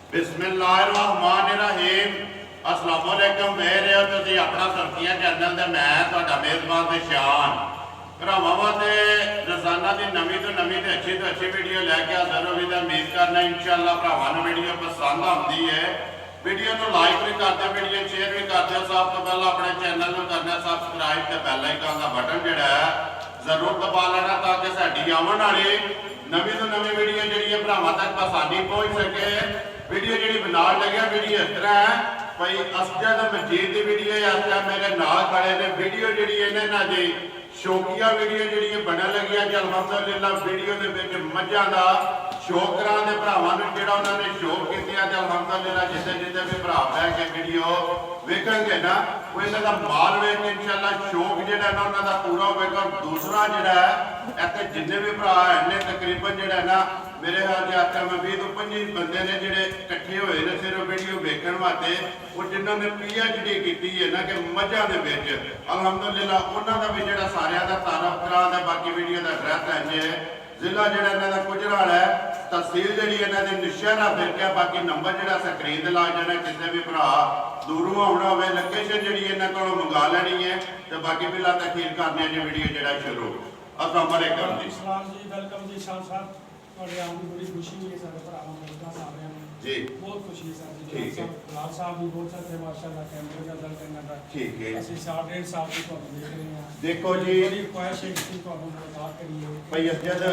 बिस्मिल्लाहिर्रहमानिर्रहीम अस्सलाम वालेकुम। मेरे हो तुसीं अपना सब्जियां चैनल ते मैं तुहाडा मेज़बान ते शान भरावां वास्ते रोज़ाना की नवीं तो अच्छी वीडियो लैके हाज़र हो। उम्मीद करना इंशाअल्लाह भरावां नूं वीडियो पसंद आती है। वीडियो को लाइक भी करते, वीडियो शेयर भी करते। सब तो पहले अपने चैनल को करना सबसक्राइब ते बैल आइकन का बटन जिहड़ा है जरूर दबा लेना ताकि साडी आने वाली नवीं तो नवीं वीडियो जिहड़ी है भरावां तक आसानी पहुँच सके। वीडियो जी बनाने लगे वीडियो इस तरह है भाई असजद मजीद की वीडियो इस टाइम मेरे नाल खड़े ने। वीडियो जी इन्होंने जी शौकिया वीडियो जी बनने लगी है। अल्हम्दुलिल्लाह वीडियो के मझां का शौक करा दे भरावां नूं जिहड़ा उन्होंने शौक किया। अल्हम्दुलिल्लाह जिते जिते भी भरा लैके वीडियो वेखेंगे ना वो इन्हों का माल वेख के इंशाअल्लाह शौक जिहड़ा ना उन्हों का पूरा होगा। दूसरा जिहड़ा है इत्थे जिन्ने भी भरा है तकरीबन जिहड़ा ना मेरे ख्याल से आता मैं 20 तो 25 बंदे ने जोड़े इकट्ठे हुए ने सिर्फ वीडियो वेखण वास्ते। वो जिन्होंने PhD की है ना कि मझां दे विच अल्हम्दुलिल्लाह उन्हों का भी जो सारिया का तारफ करा दे। बाकी वीडियो का एड्रैस इंज है जिला जो इन्हों का गुजराल है, तहसील जी इन्हों की नौशहरा फिरकिया। बाकी नंबर जो स्क्रीन ला जाना किसी भी भरा दूरों आना हो लोकेशन जी इन्हों को मंगा लैनी है। तो बाकी बिला तखीर करने जी वीडियो जो शुरू। अस्सलाम वालेकुम जी। वेलकम जी शाह साहब। ਤੁਹਾਡੇ ਆਉਣ ਦੀ ਬੜੀ ਖੁਸ਼ੀ ਹੋਈ ਹੈ ਸਾਡੇ ਭਰਾਵਾਂ ਨੂੰ ਸਾਰਿਆਂ ਨੂੰ जी बहुत खुशी है सर जी। ठीक है। लाल साहब भी बहुत अच्छे माशाल्लाह कैमरे का दल करना था। ठीक है। ਅਸੀਂ 1.5 ਸਾਲ ਤੋਂ ਤੁਹਾਨੂੰ ਦੇਖ ਰਹੇ ਹਾਂ। देखो जी ਬੜੀ ख्वाहिश है कि ਤੁਹਾਨੂੰ ਮੁਲਾਕਾਤ ਕਰੀਏ। भाई अजद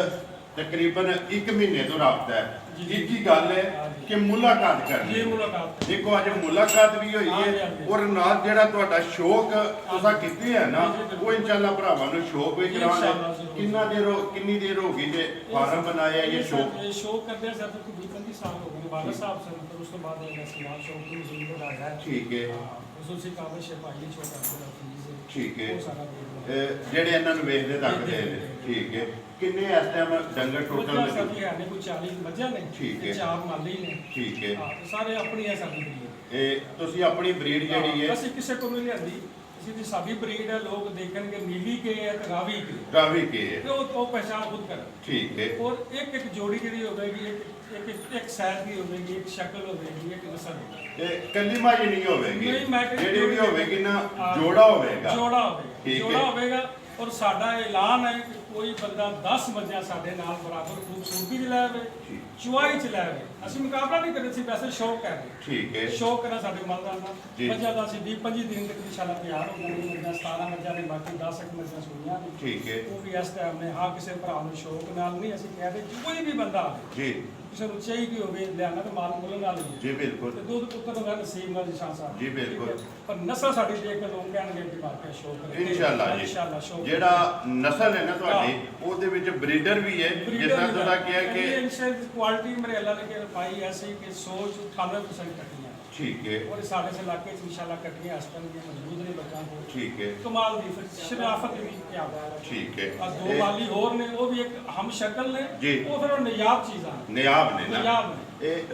तकरीबन 1 महीने तो रबता है। एक ही गल है कि मुलाकात करनी ये मुलाकात देखो अज मुलाकात भी हुई है और नाल जेड़ा तुहाडा शौक तुसा कीती है ना वो इंशाअल्लाह भरावां नूं शौक भी करावांगे। कितनी देर हो गई जे फार्म बनाया ये शौक ये शौक करते हैं सर तो 20-25 साल हो गए। बादल साहब से मतलब उस बाद सलाम शौक की जिंदगी लगाया है। ठीक है। उसी काबल सिपाही शौक करते हैं। ठीक है। वो सारा जेड़े इन्हां नूं वेखदे तकदे ने। ठीक है। किन्ने इस टाइम डंगर टोटल मझां साडी है ने कोई 40 मझां ने। ठीक है। 4 माली ने। ठीक है। हां सारे अपनी है साडी ब्रीड। ਤੁਸੀਂ ਆਪਣੀ ਬਰੀਡ ਜਿਹੜੀ ਹੈ ਅਸੀਂ ਕਿਸੇ ਕੋਲ ਨਹੀਂ ਲਿਆਂਦੀ। ਅਸੀਂ ਦੀ ਸਾਡੀ ਬਰੀਡ ਹੈ। ਲੋਕ ਦੇਖਣਗੇ ਨੀਲੀ ਕੇ ਹੈ ਤੇ ਰਾਵੀ ਕੇ। ਰਾਵੀ ਕੇ ਹੈ ਤੇ ਉਹ ਪਹਿਚਾਨ ਖੁਦ ਕਰਨ। ਠੀਕ ਹੈ। ਔਰ ਇੱਕ ਇੱਕ ਜੋੜੀ ਜਿਹੜੀ ਹੋਵੇਗੀ ਇੱਕ ਸਾਈਜ਼ ਦੀ ਹੋਵੇਗੀ, ਇੱਕ ਸ਼ਕਲ ਹੋਵੇਗੀ, ਇੱਕ ਨਸਲ ਹੋਵੇਗੀ। ਇਹ ਕੱਲੀ ਮਾਜੀ ਨਹੀਂ ਹੋਵੇਗੀ ਨਹੀਂ ਮੈਂ ਜਿਹੜੀ ਵੀ ਹੋਵੇਗੀ ਨਾ ਜੋੜਾ ਹੋਵੇਗਾ। ਜੋੜਾ ਹੋਵੇਗਾ। ਠੀਕ ਜੋੜਾ ਹੈ। ਹੋਵੇਗਾ ਔਰ ਸਾਡਾ ਐਲਾਨ ਹੈ ਕਿ ਕੋਈ ਬੰਦਾ 10 ਮੱਝਾਂ ਸਾਡੇ ਨਾਲ ਬਰਾਬਰ ਖੂਬਸੂਰਤੀ ਚ ਲੈ ਆਵੇ, ਚੁਆਈ ਚ ਲੈ ਆਵੇ। ਅਸੀਂ ਮੁਕਾਬਲਾ ਨਹੀਂ ਕਰਦੇ ਸੀ ਵੈਸੇ ਸ਼ੌਕ ਹੈ। ਠੀਕ ਹੈ। ਸ਼ੌਕ ਹੈ ਸਾਡੇ ਮਨ ਦਾ ਨਾ ਜੀ। ਮੱਝਾਂ ਦਾ ਅਸੀਂ 20-25 ਦਿਨ ਤੱਕ ਇਨਸ਼ਾਅੱਲਾ ਤਿਆਰ ਹੋ ਜਾਣਗੀਆਂ। ਮੱਝਾਂ 17 ਮੱਝਾਂ ਨੇ ਬਾਕੀ 10 ਮੱਝਾਂ ਸੂਈਆਂ ਨੇ। ਠੀਕ ਹੈ। ਉਹ ਵੀ ਇਸ ਟਾਈਮ ਨੇ ਹਾਂ ਕਿਸੇ ਭਰਾ ਨੂੰ ਸ਼ੌਕ ਨਾਲ ਨਹੀਂ ਅਸੀਂ ਕਹਿੰਦੇ ਕੋਈ ਵੀ ਬੰਦਾ ਆਵੇ ਜੀ ਕਿਸੇ ਨੂੰ ਚਾਹੀਦੀ ਹੋਵੇ ਲਿਆਣਾ ਤਾਂ ਮਾਲ ਮੁੱਲ ਨਾਲ ਹੀ ਹੈ। ਜੀ ਬਿਲਕੁਲ। ਤੇ ਦੁੱਧ ਪੁੱਤਰ ਦਾ ਨਸੀਬ ਨਾਲ ਨਿਸ਼ਾਨ ਸਾਹਿਬ ਜੀ ਬਿਲਕੁਲ। ਪਰ ਨਸਲ ਸਾਡੀ ਦੇਖ ਕੇ ਲੋਕ ਕਹਿਣਗੇ ਕਿ ਵਾਕਿਆ ਸ਼ੌਕ ਹੈ। ਇਨਸ਼ਾਅੱਲਾ ਜੀ ਇਨਸ਼ਾਅੱਲਾ ਸ਼ੌਕ ਜਿਹੜਾ ਨਸਲ ਹੈ ਨਾ ਤੁਹਾਡੀ ਉਹਦੇ ਵਿੱਚ ਬਰੀਡਰ ਵੀ ਹੈ ਜਿਸ ਤਰ੍ਹਾਂ ਤੁਸੀਂ ਕਿਹਾ ਕਿ ਇਨਸ਼ਾਅੱਲਾ ਕੁਆਲਿਟੀ ਮੇਰੇ ਅੱਲਾ ਨੇ ਕਿ ਪਾਈ ਐਸੀ ਕਿ ਸੋਚ 98% ਕੱਟੀਆਂ। ठीक है। और साढ़े से इलाके इंशाल्लाह कटियां हस्पताल में मौजूद ने बच्चों को। ठीक है। कमाल दी शराफत भी क्या बात है। ठीक है। और दो वाली और ने वो भी एक हम शक्ल ने जी। वो फिर नियाब चीज़ां नियाब ने ना नियाब ने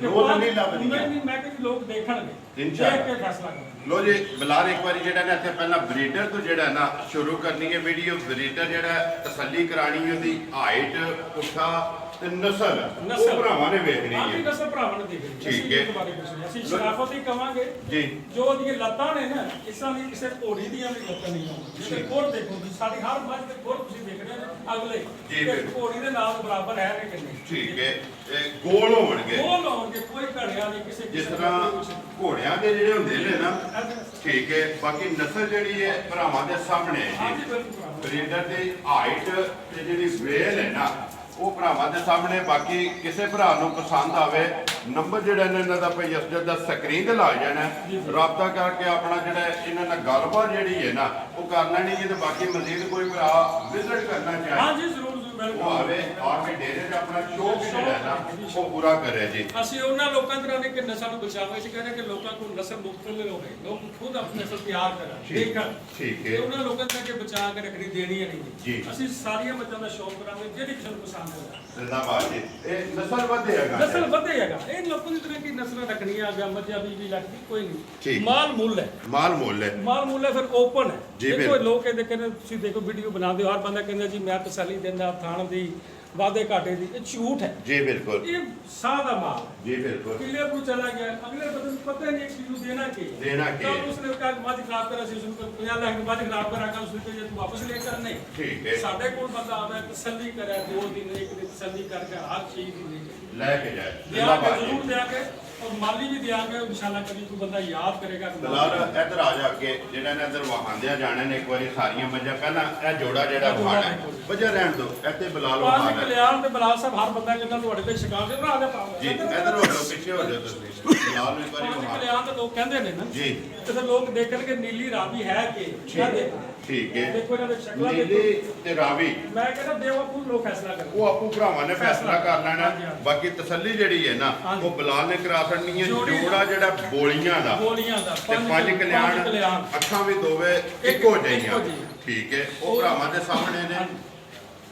रोज नहीं लभदी नहीं मैं कि लोग देखणगे इंशाअल्लाह देख के फैसला करेंगे। लो जी बिलाल एक बार जेड़ा ना इत्थे पहला ब्रीडर तो जेड़ा ना शुरू करनी है वीडियो। ब्रीडर जेड़ा तसल्ली करानी है उसदी हाइट पुट्ठा ते नस्ल वो भरावां ने वेखनी हां है। जी नस्ल भरावां ने देखनी ठीक है। इसके बारे कुछ नहीं ਅਸੀਂ ਸ਼ਰਾਫਤ ਹੀ ਕਵਾਂਗੇ जी ਜੋ ਉਹਦੀਆਂ ਲੱਤਾਂ ਨੇ ਨਾ ਇਸਾਂ ਦੀ ਕਿਸੇ ਘੋੜੀ ਦੀਆਂ ਵੀ ਲੱਤਾਂ ਨਹੀਂ ਹੋਣਗੀਆਂ। ਜੇ ਕੋਰ ਦੇਖੋ ਤੁਸੀਂ ਸਾਡੀ ਹਰ ਮੱਝ ਦੇ ਕੋਰ ਤੁਸੀਂ ਦੇਖ ਰਹੇ ਹੋ ਅਗਲੇ ਜੀ, ਤੇ ਘੋੜੀ ਦੇ ਨਾਲ ਬਰਾਬਰ ਹੈ ਨੇ ਕਿੰਨੇ। ठीक है। गोल होणगे ਉਹ ਲਾਉਣਗੇ ਕੋਈ ਘੜਿਆ ਨਹੀਂ ਕਿਸੇ जिस तरह घोड़ियां दे जेड़े हुंदे ने ना ठीक है। बाकी नस्ल जेड़ी है भरावां दे सामने है ਹਾਂਜੀ जी। ਬਿਲਕੁਲ ब्रीडर दी हाइट ते जेड़ी वेल है ना वो भरावां दे सामने। बाकी किसी भरा नूं पसंद आवे नंबर जेड़ा इन्हां दा भाई असजद दा स्क्रीन ते ला जाना राबता करके अपना जेड़ा इन्हां नाल गलबात जेड़ी है ना वो करना नहीं है। तो बाकी मजीद कोई भरा विजिट करना चाहे ਹਾਂਜੀ ਜ਼ਰੂਰ ਜ਼ਰੂਰ वो ਬਿਲਕੁਲ आवे आके डेरे से अपना शौक जेड़ा है ना वो पूरा करे जी। ਅਸੀਂ ਉਹਨਾਂ ਲੋਕਾਂ ਤਰ੍ਹਾਂ ਦੇ ਕਿ ਨਸਲ ਨੂੰ ਬਚਾਵਾਂਗੇ। ਅਸੀਂ ਕਹਿੰਦੇ ਕਿ ਲੋਕਾਂ ਕੋਲ ਨਸਲ ਮੁਖਤਲਿਫ ਹੋਵੇ ਲੋਕ ਖੁਦ ਆਪਣੀ ਨਸਲ ਤਿਆਰ ਕਰਨ ਦੇਖਣ। ठीक ਤੇ है। ਉਹਨਾਂ ਲੋਕਾਂ ਤਰ੍ਹਾਂ ਕਿ ਬਚਾ ਕੇ ਰੱਖਣੀ ਦੇਣੀ ਹੈ ਜੀ। ਨਹੀਂ। ਅਸੀਂ ਸਾਰੀਆਂ ਬੱਚਿਆਂ ਦਾ ਸ਼ੌਕ ਕਰਾਂਗੇ ਜਿਹੜੀ ਕਿਸੇ ਨੂੰ ਪਸੰਦ ਹੋਵੇ। जिंदाबाद जी। ये नस्ल ਵਧੇਗਾ नस्ल ਵਧੇਗਾ। ਇਹ ਲੋਕਾਂ ਦੀ ਤਰ੍ਹਾਂ ਕੀ ਨਸਲਾਂ ਰੱਖਣੀਆਂ ਆ ਮੱਝਾਂ ਵੀ ਲੱਗਦੀ ਕੋਈ ਨਹੀਂ। ਠੀਕ। ਮਾਲ ਮੁੱਲ ਹੈ। माल मोल है ਮਾਲ ਮੁੱਲ ਹੈ ਫਿਰ ਓਪਨ ਹੈ। ਜੀ, ਦੇਖੋ ਬਿਲਕੁਲ। ਲੋਕ ਇਹਦੇ ਕਹਿੰਦੇ ਤੁਸੀਂ ਦੇਖੋ ਵੀਡੀਓ ਬਣਾਉਂਦੇ ਹੋ ਹਰ ਬੰਦਾ ਕਹਿੰਦਾ ਜੀ ਮੈਂ ਤਸੱਲੀ ਦਿੰਦਾ ਥਾਣ ਦੀ ਵਾਦੇ ਘਾਟੇ ਦੀ, ਇਹ ਝੂਠ ਹੈ। ਜੀ ਬਿਲਕੁਲ ਇਹ ਸਾਹ ਦਾ ਮਾਲ ਜੀ ਬਿਲकुल किले को चला गया, अगले बंदे को पता ही नहीं कि तू देना क्या है। देना क्या है। तो उसने कहा मत खराब करा सी उसको 50 लाख मत खराब करा कर उसने कहा तू वापस लेकर नहीं। ठीक है। साडे कोल बंदा आवे तसल्ली करे 2 दिन 1 दिन तसल्ली करके हर चीज दी लेके जाए दिया जरूर देंगे और माली भी देंगे इंशाल्लाह। कभी तू बंदा याद करेगा कि ਦਲਾਲ ਇੱਧਰ ਆ ਜਾ ਕੇ ਜਿਹੜਾ ਨੇ ਇੱਧਰ ਵਹਾਂਦਿਆਂ ਜਾਣੇ ਨੇ ਇੱਕ ਵਾਰੀ ਸਾਰੀਆਂ ਮੱਝਾਂ ਪਹਿਲਾਂ ਇਹ ਜੋੜਾ ਜਿਹੜਾ ਵਹਾਣਾ ਵਜਾ ਰਹਿਣ ਦੋ ਇੱਥੇ ਬਲਾਲ पांच ਵਹਾਣਾ कल्याण ते बलाल साहब हर बंदा कहंदा ਤੁਹਾਡੇ ਤੇ शिकार से भरा दे ਜੀ ਇੱਧਰ ਹੋ ਜਾਓ ਪਿੱਛੇ ਹੋ ਜਾਓ ਤੁਸੀਂ ਬਲਾਲ ਨੂੰ ਇੱਕ ਵਾਰੀ पांच ਵਹਾਣਾ कल्याण ते लोग कहंदे ने ना ਜੀ ਤੇ ਫਿਰ ਲੋਕ ਦੇਖਣਗੇ ਨੀਲੀ ਰਾਵੀ ਹੈ ਕਿ क्या देखना ਠੀਕ ਹੈ ਦੇਖੋ ਇਹਨਾਂ ਦੇ ਸ਼ਕਲਾਂ ਦੇਖੋ। ਨੀਲੀ ਤੇ ਰਾਵੀ ਮੈਂ ਕਹਿੰਦਾ ਬੇਵਕੂਫ ਲੋਕ ਫੈਸਲਾ ਕਰਨ। ਉਹ ਆਪੂ ਭਰਾਵਾਂ ਨੇ ਫੈਸਲਾ ਕਰ ਲੈਣਾ ਹਾਂਜੀ, ਹਾਂਜੀ। ਬਾਕੀ ਤਸੱਲੀ ਜਿਹੜੀ ਹੈ ਨਾ ਹਾਂਜੀ। ਉਹ ਬਲਾਲ ਨੇ ਕਰਾ ਛੱਡਣੀ ਹੈ ਜੋੜੀ ਜੋੜਾ ਜਿਹੜਾ ਬੋਲੀਆਂ ਦਾ ਗੋਲੀਆਂ ਦਾ ਤੇ ਪੰਜ ਕਲਿਆਣ ਅੱਖਾਂ ਵੀ ਦੋਵੇਂ ਇੱਕੋ ਜਿਹੀਆਂ ਠੀਕ ਹੈ ਉਹ ਭਰਾਵਾਂ ਦੇ ਸਾਹਮਣੇ ਨੇ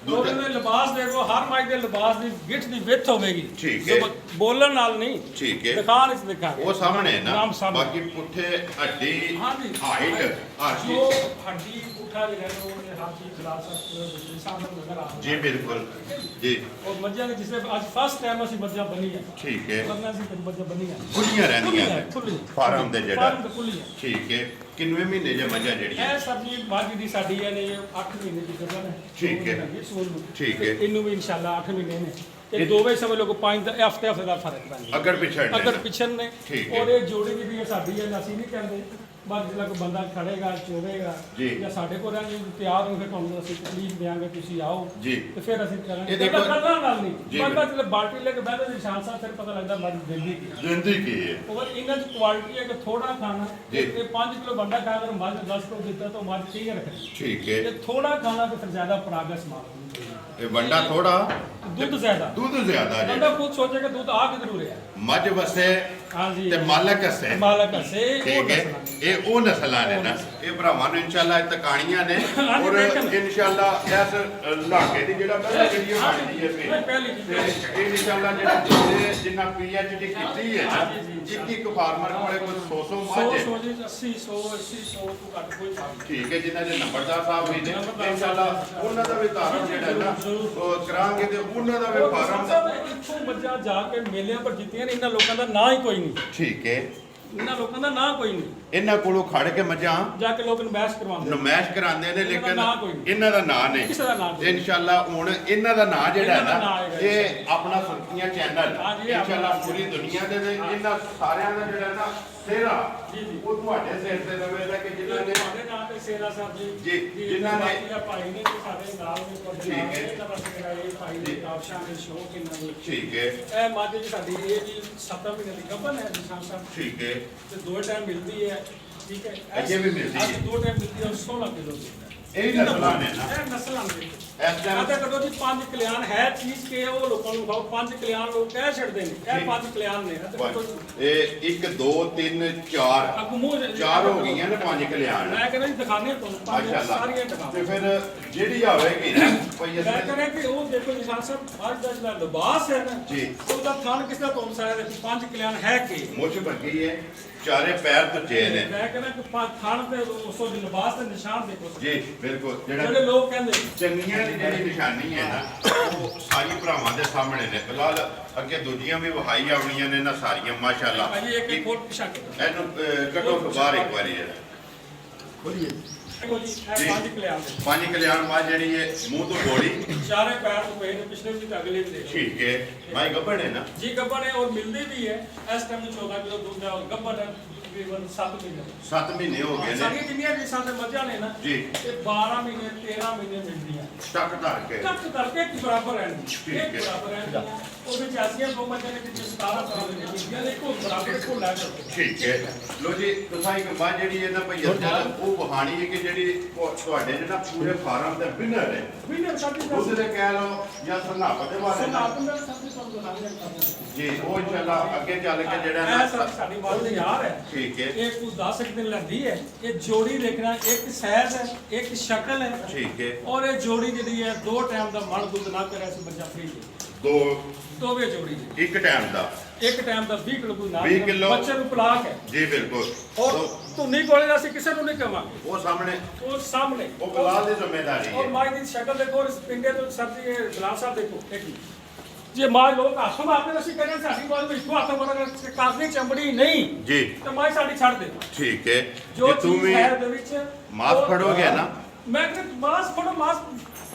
ਉਹਦੇ ਦੇ ਲਿਬਾਸ ਦੇਖੋ, ਹਰ ਮਾਈ ਦੇ ਲਿਬਾਸ ਦੀ ਗਿੱਠ ਦੀ ਵਿੱਥ ਹੋਵੇਗੀ। ਠੀਕ ਹੈ। ਬੋਲਣ ਨਾਲ ਨਹੀਂ, ਠੀਕ ਹੈ ਦਿਖਾਣ ਇਸ ਦਿਖਾ ਉਹ ਸਾਹਮਣੇ ਹੈ ਨਾ ਨਾਮ ਸਾਹਮਣੇ। ਬਾਕੀ ਪੁੱਠੇ ਹੱਡੀ ਹਾਂਜੀ। ਹਾਈਟ ਹਰ ਜੋ ਚੀਜ਼ ਹੱਡੀ ਪੁੱਠਾ ਜਿਹੜਾ ਹੈ ਉਹਨੇ ਹਰ ਚੀਜ਼ ਖਿਲਾਫ ਸਾਹਮਣੇ ਨਜ਼ਰ ਆ ਰਹੀ ਜੀ ਬਿਲਕੁਲ ਜੀ ਔਰ ਮੱਝਾਂ ਦੇ ਜਿਸਲੇ ਅੱਜ ਫਸਟ ਟਾਈਮ ਅਸੀਂ ਮੱਝਾਂ ਬਣੀ ਹੈ। ਠੀਕ ਹੈ ਵਰਨਾ ਸੀ ਮੱਝਾਂ ਬਣੀ ਹੈ ਖੁੱਲੀਆਂ ਰਹਿੰਦੀਆਂ ਨੇ ਖੁੱਲੀ ਫਾਰਮ ਦੇ ਜਿਹੜਾ ਫਾਰਮ ਤੇ ਖੁੱਲੀ ਹੈ। ਠੀਕ ਹੈ ਕਿੰਨਵੇਂ ਮਹੀਨੇ ਜੇ ਮੱਝਾਂ ਜਿਹੜੀਆਂ ਇਹ ਸਬਜ਼ੀ ਮੱਝ ਦੀ ਸਾਡੀ ਹੈ ਨੇ 8 ਮਹੀਨੇ ਦੀ ਗੱਭਣ ਹੈ। ਠੀਕ ਹੈ। ਠੀਕ ਹੈ। ਤੇ ਇਹਨੂੰ ਵੀ ਇਨਸ਼ਾਅੱਲਾ 8 ਮਹੀਨੇ ਨੇ ਤੇ ਦੋਵੇਂ ਸਮਝ ਲਓ 5 ਹਫ਼ਤੇ ਦਾ ਫਰਕ ਪੈਂਦਾ ਅਗਰ ਪਿਛੜ ਅਗਰ ਪਿਛਣ ਨੇ ਠੀਕ ਹੈ। ਔਰ ਇਹ ਜੋੜੀ ਦੀ ਵੀ ਸਾਡੀ ਹੈ, ਅਸੀਂ ਨਹੀਂ ਕਹਿੰਦੇ ਬਸ ਜਿਹੜਾ ਕੋਈ ਬੰਦਾ ਖੜੇਗਾ ਚੋਵੇਗਾ ਜੀ। ਜਾਂ ਸਾਡੇ ਕੋਲ ਰਹਿ ਤਿਆਰ ਹੋ ਕੇ ਤੁਹਾਨੂੰ ਅਸੀਂ ਤਕਲੀਫ ਦੇਵਾਂਗੇ ਤੁਸੀਂ ਆਓ ਜੀ। ਤੇ ਫਿਰ ਅਸੀਂ ਕਰਾਂਗੇ। ਇਹ ਦੇਖੋ- ਗੱਲਾਂ ਨਾਲ ਜੀ। ਨਹੀਂ ਬੰਦਾ ਜਦੋਂ ਬਾਲਟੀ ਲੈ ਕੇ ਬਹਿਦਾ ਨਿਸ਼ਾਨ ਸਾਹਿਬ ਫਿਰ ਪਤਾ ਲੱਗਦਾ ਮੱਝ ਦਿੰਦੀ ਕੀ ਹੈ। ਜ਼ਿੰਦਗੀ ਕੀ ਹੈ ਔਰ ਇਹਨਾਂ ਦੀ ਕੁਆਲਿਟੀ ਹੈ ਕਿ ਥੋੜਾ ਖਾਣਾ ਜੀ। ਇਹ 5 ਕਿਲੋ ਬੰਦਾ ਖਾਇਆ ਅਗਰ ਮੱਝ 10 ਕਿਲੋ ਦਿੱਤਾ ਤਾਂ ਮੱਝ ਠੀਕ ਰੱਖਣੀ। ਠੀਕ ਹੈ ਜੇ ਥੋੜਾ ਖਾਣਾ ਤਾਂ ਫਿਰ ਜ਼ਿਆਦਾ ਪਰਾਗਸ ਮਾਰ ਇਹ ਵੰਡਾ ਥੋੜਾ ਦੁੱਧ ਜ਼ਿਆਦਾ ਦੁੱਧ ਜ਼ਿਆਦਾ ਬੰਦਾ ਜਿਹੜਾ ਖੁਦ ਸੋਚੇਗਾ ਦੁੱਧ ਆ ਕਿਧਰੋਂ ਰਿਹਾ। ਮੱਝ ਵਸੇ ਹਾਂਜੀ ਤੇ ਮਾਲਕ ਹਸੇ ਮਾਲਕ ਹਸੇ ਠੀਕ ਹੈ ਇਹ ਉਹ ਨਸਲਾਂ ਨੇ ਨਾ ਇਹ ਭਰਾਵਾਂ ਨੂੰ ਇਨਸ਼ਾਅੱਲਾ ਇਹ ਤਕਾਣੀਆਂ ਨੇ ਹਾਂਜੀ, ਔਰ ਦੇਖਣ। ਇਨਸ਼ਾਅੱਲਾ ਇਸ ਇਲਾਕੇ ਦੀ ਜਿਹੜਾ ਪਹਿਲਾ ਵੀਡੀਓ ਬਣਦੀ ਹੈ ਪਹਿਲੀ ਤੇ ਇਹ ਇਨਸ਼ਾਅੱਲਾ ਜਿਹੜਾ ਜਿੰਨਾ ਪੀਐਚਡੀ ਕੀਤੀ ਹੈ ਨਾ ਇੱਕ ਇੱਕ ਫਾਰਮਰ ਕੋਲੇ ਕੋਈ 100 ਮੱਝ 100 ਹੈ 80 100 ਤੋਂ ਘੱਟ ਕੋਈ ਫਰਕ ਠੀਕ ਹੈ ਜਿਨ੍ਹਾਂ ਦੇ ਨੰਬਰਦਾਰ ਸਾਹਿਬ ਵੀ ਨੇ ਇਨਸ਼ਾਅੱਲਾ ਉਹਨਾਂ ਦਾ ਵੀ ਤਾਰਨ ਜਿਹੜਾ ਨਾ ਉਹ ਕਰਾਂਗੇ ਤੇ ਉਹਨਾਂ ਦਾ ਵੀ ਫਾਰਮ ਇੱਥੋਂ ਬੱਚਾ ਜਾ ਕੇ ਮੇਲਿਆਂ ਪਰ ਜਿੱਤੀਆਂ ਨੇ ਇਹਨਾਂ ਲੋਕਾਂ ਦਾ ਨਾਂ ਹੀ ਕੋਈ ਨਹੀਂ। ਠੀਕ ਹੈ ਇਹਨਾਂ ਲੋਕਾਂ ਦਾ ਨਾਂ ਕੋਈ ਨਹੀਂ। ਇਹਨਾਂ ਕੋਲੋਂ ਖੜ ਕੇ ਮੱਝਾਂ ਜਾ ਕੇ ਲੋਕ ਨਮੈਸ਼ ਕਰਵਾਉਂਦੇ ਨਮਾਇਸ਼ ਕਰਾਉਂਦੇ ਨੇ ਇਹਨਾਂ ਦਾ ਲੇਕਿਨ ਨਾਂ ਕੋਈ ਨਹੀਂ। ਇਹਨਾਂ ਦਾ ਨਾਂ ਨਹੀਂ ਕਿਸੇ ਦਾ ਨਾਂ ਕੋਈ ਤੇ ਇਨਸ਼ਾਅੱਲਾ ਹੁਣ ਇਹਨਾਂ ਦਾ ਨਾਂ ਜਿਹੜਾ ਹੈ ਇਹਨਾਂ ਦਾ ਨਾ ਨਾਂ ਆਏਗਾ ਇਹ ਆਪਣਾ ਸੁਰਖੀਆਂ ਚੈਨਲ ਹਾਂਜੀ, ਇਹ ਇਨਸ਼ਾਅੱਲਾ ਆਪਣਾ ਪੂਰੀ ਦੁਨੀਆ ਦੇ ਵਿੱਚ ਇਹਨਾਂ ਸਾਰਿਆਂ ਦਾ ਜਿਹੜਾ ਨਾ ਸਿਹਰਾ ਜੀ, ਜੀ। ਉਹ ਤੁਹਾਡੇ ਸਿਰ ਤੇ ਰਵੇਗਾ ਕਿ ਜਿਨ੍ਹਾਂ ਨੇ ਸਾਡੇ ਨਾਂ ਤੇ ਸੇਰਾ ਸਾਹਿਬ ਜੀ, ਜਿਨ੍ਹਾਂ ਨੇ- ਬਾਕੀ ਦਾ ਭਾਈ ਨੇ ਤੇ ਸਾਡੇ ਨਾਲ ਦੇ ਪਰਦੇ ਠੀਕ ਹੈ। ਇਹਨਾਂ ਦਾ ਜਿਹੜਾ ਇਹ ਭਾਈ ਦੇ ਕਾਬਸ਼ਾਂ ਦੇ ਸ਼ੌਕ ਇਹਨਾਂ ਦੇ ਠੀਕ ਹੈ ਇਹ ਮਾਝੇ ਦੀ ਸਾਡੀ ਇਹ ਜੀ 7 ਮਹੀਨੇ ਦੀ ਗੱਭਣ ਹੈ ਨਿਸ਼ਾਨ ਸਾਹਿਬ ਠੀਕ ਹੈ ਤੇ 2 ਟਾਈਮ ਮਿਲਦੀ ਹੈ। ਠੀਕ ਹੈ ਅੱਗੇ ਵੀ ਮਿਲਦੀ ਹੈ। 2 ਟਾਈਮ ਮਿਲਦੀ ਹੈ 16 ਕਿਲੋ ਦੀ। ਇਹ ਨਸਲਾਂ ਨੇ ਨਾ ਇਹ ਨਸਲਾਂ ਨੇ। ਇਸ ਟਾਈਮ ਆਦੇ ਕਦੋਂ ਜੀ 5 ਕਲਿਆਣ ਹੈ ਚੀਜ਼ ਕਿ ਉਹ ਲੋਕਾਂ ਨੂੰ ਖਾਓ 5 ਕਲਿਆਣ ਲੋਕ ਕਹਿ ਛੱਡਦੇ ਨੇ ਇਹ 5 ਕਲਿਆਣ ਨੇ ਤੇ ਕਦੋਂ ਇਹ 1 2 3 4 ਅੱਗ ਮੂੰਹ ਚਾਰ ਹੋ ਗਈਆਂ ਨੇ 5 ਕਲਿਆਣ ਮੈਂ ਕਹਿੰਦਾ ਜੀ ਦਿਖਾਣੇ ਤੁਹਾਨੂੰ ਪੰਜ ਮਾਸ਼ਾਅੱਲਾ ਸਾਰੀਆਂ ਤੇ ਦਿਖਾਓ। ਫਿਰ ਜਿਹੜੀ ਆਵੇਗੀ ਨਾ ਕੋਈ ਮੈਂ ਇਸ ਕਹਿੰਦਾ ਕਿ ਉਹ ਦੇਖੋ ਨਿਸ਼ਾਨ ਸਾਹਿਬ ਅੱਜ ਦਾ ਜਿਹੜਾ ਲਿਬਾਸ ਹੈ ਨਾ ਜੀ। ਉਹਦਾ ਥਾਨ ਕਿਸ ਦਾ ਤੋਨ ਸਾਇਆ ਦੇਖੋ 5 ਕਲਿਆਣ ਹੈ ਕਿ ਮੁੱਛ ਬੱਗੀ ਹੈ ਚਾਰੇ ਪੈਰ ਧੁੱਜੇ ਨੇ ਮੈਂ ਕਹਿੰਦਾ ਕਿ ਥਾਨ ਤੇ ਉਸ ਦੇ ਲਿਬਾਸ ਦੇ ਨਿਸ਼ਾਨ ਦੇਖੋ ਜੀ ਬਿਲਕੁਲ ਜਿਹੜੇ ਜਿਹੜਾ ਲੋਕ ਕਹਿੰਦੇ ਚੰਗੀਆਂ ਦੀ ਜਿਹੜੀ ਨਿਸ਼ਾਨੀ ਹੈ ਨਾ ਉਹ ਸਾਰੀ ਭਰਾਵਾਂ ਦੇ ਸਾਹਮਣੇ ਨੇ ਫਿਲਹਾਲ ਅੱਗੇ ਦੂਜੀਆਂ ਵੀ ਵਹਾਈ ਆਉਣੀਆਂ ਨੇ ਨਾ ਸਾਰੀਆਂ ਮਾਸ਼ਾਅੱਲਾ ਭਾਜੀ ਇੱਕ ਇੱਕ ਫੋਟ ਪਿਛਾ ਕੇ ਇਹਨੂੰ ਕੱਢੋ ਬਾਹਰ ਇੱਕ ਵਾਰੀ ਜਰਾ ਖੋਲੀਏ ਦੇਖੋ ਜੀ ਇਹ 5 ਕਲਿਆਣ ਦੇ 5 ਕਲਿਆਣ ਮਾਂ ਜਿਹੜੀ ਹੈ ਮੂੰਹ ਤੋਂ ਗੋਲੀ ਚਾਰੇ ਪੈਰ ਤੋਂ ਪਏ ਨੇ ਪਿਛਲੇ ਵੀ ਤੇ ਅਗਲੇ ਵੀ ਦੇਖੋ ਠੀਕ ਹੈ ਮਾਈ ਗੱਭਣ ਹੈ ਨਾ ਜੀ ਗੱਬੜ ਹੈ ਔਰ ਮਿਲਦੀ ਵੀ ਹੈ ਇਸ ਟਾਈਮ 14 ਕਿਲੋ ਦੁੱਧ ਹੈ ਔਰ ਗੱਬੜ ਹੈ ਤਕਰੀਬਨ 7 ਮਹੀਨੇ 7 ਮਹੀਨੇ ਹੋ ਗਏ ਨੇ ਸਾਰੀਆਂ ਜਿੰਨੀਆਂ ਵੀ ਸਾਡੇ ਮੱਝਾਂ ਨੇ ਨਾ ਜੀ ਇਹ 12 ਮਹੀਨੇ 13 ਮਹੀਨੇ ਮਿਲਦੀਆਂ ਟੱਕ ਧਰ ਕੇ ਕੱਟ ਕਰਕੇ ਇੱਕ ਬਰਾਬਰ ਰਹਿੰਦੀ ਠੀਕ ਇੱਕ ਹੈ। ਬਰਾਬਰ ਰਹਿੰਦੀ ਉਹਦੇ ਚ ਐਸੀਆਂ ਦੋ ਮੱਝਾਂ ਨੇ ਜਿੱਥੇ 17 ਤਰ੍ਹਾਂ ਦੇ ਮਿਲਦੀਆਂ ਨੇ ਇੱਕੋ ਬਰਾਬਰ ਇੱਕੋ ਲੈ ਕੇ ਠੀਕ ਹੈ ਲੋ ਜੀ ਤੁਸੀਂ ਇੱਕ ਬਾਤ ਜਿਹੜੀ ਹੈ ਨਾ ਭਈ ਉਹ ਕਹਾਣੀ ਹੈ ਕਿ ਜਿਹੜੀ ਤੁਹਾਡੇ ਜਿਹੜਾ ਪੂਰੇ ਫਾਰਮ ਦੇ ਬਿਨਰ ਹੈ ਵਿਨਰ ਸਾਡੀ ਦਾ ਉਸ ਦੇ ਕਹਿ ਲਓ ਜਾਂ ਸਨਾਪ ਦੇ ਬਾਰੇ ਸਨਾਤਨ ਦਾ ਸਭ ਤੋਂ ਬੁਲਾਇਆ ਜਾਂਦਾ ਜੀ ਉਹ ਇਨਸ਼ਾਅੱਲਾ ਅੱਗੇ ਚੱਲ ਕੇ ਜਿਹੜਾ ਇਹ ਨਾ ਸਾਡੀ ਮੱਝ ਦੇ ਯਾਰ ਹੈ ਠੀਕ ਹੈ ਇਹ ਕੁਝ 10 ਦਿਨ ਲੈਂਦੀ ਹੈ ਇਹ ਜੋੜੀ ਦੇਖਣਾ ਇੱਕ ਸਾਈਜ਼ ਹੈ ਇੱਕ ਸ਼ਕਲ ਹੈ ਠੀਕ ਹੈ ਔਰ ਇਹ ਜੋੜੀ ਜਿਹੜੀ ਹੈ 2 ਟਾਈਮ ਦਾ ਮਣ ਦੁੱਧ ਨਾ ਕਰਿਆ ਸੀ ਬੱਚਾ ਫਰੀ ਦੋਵੇਂ ਜੋੜੀ ਜੀ ਇੱਕ ਟਾਈਮ ਦਾ ਇੱਕ ਟਾਈਮ ਦਾ 20 ਕਿਲੋ ਕੋਈ 20 ਕਿਲੋ ਬੱਚੇ ਨੂੰ ਪਲਾਕ ਹੈ ਜੀ ਬਿਲਕੁਲ ਔਰ ਧੁੰਨੀ ਕੋਲੇ ਦਾ ਅਸੀਂ ਕਿਸੇ ਨੂੰ ਨਹੀਂ ਕਵਾਂਗੇ ਉਹ ਸਾਹਮਣੇ ਉਹ ਸਾਹਮਣੇ ਉਹ ਬਲਾਲ ਦੀ ਜ਼ਿੰਮੇਵਾਰੀ ਔਰ ਹੈ ਮਾਈ ਦੀ ਸ਼ਕਲ ਦੇਖੋ ਔਰ ਇਸ ਪਿੰਡੇ ਤੋਂ ਸਰ ਜੀ ਇਹ ਗਲਾਸ ਸਾਹਿਬ ਦੇਖੋ ਇੱਕ ਜੇ ਮਾਂ ਲੋਕ ਹੱਥ ਮਾਰਦੇ ਅਸੀਂ ਕਹਿੰਦੇ ਸਾਡੀ ਬਾਤ ਵਿੱਚ ਹੱਥ ਮਾਰ ਕਾਸਨੀ ਚਮੜੀ ਨਹੀਂ ਜੀ ਤੇ ਮਾਈ ਸਾਡੀ ਛੱਡ ਦੇ ਠੀਕ ਹੈ ਜੋ ਜੇ ਤੂੰ ਚੀਜ਼ ਵੀ ਹੈ ਉਹਦੇ ਵਿੱਚ ਮਾਸ ਉਹ- ਫੜੋਗੇ ਨਾ ਮੈਂ ਕਹਿੰਦਾ ਮਾਸ ਫੜੋ ਮਾਸ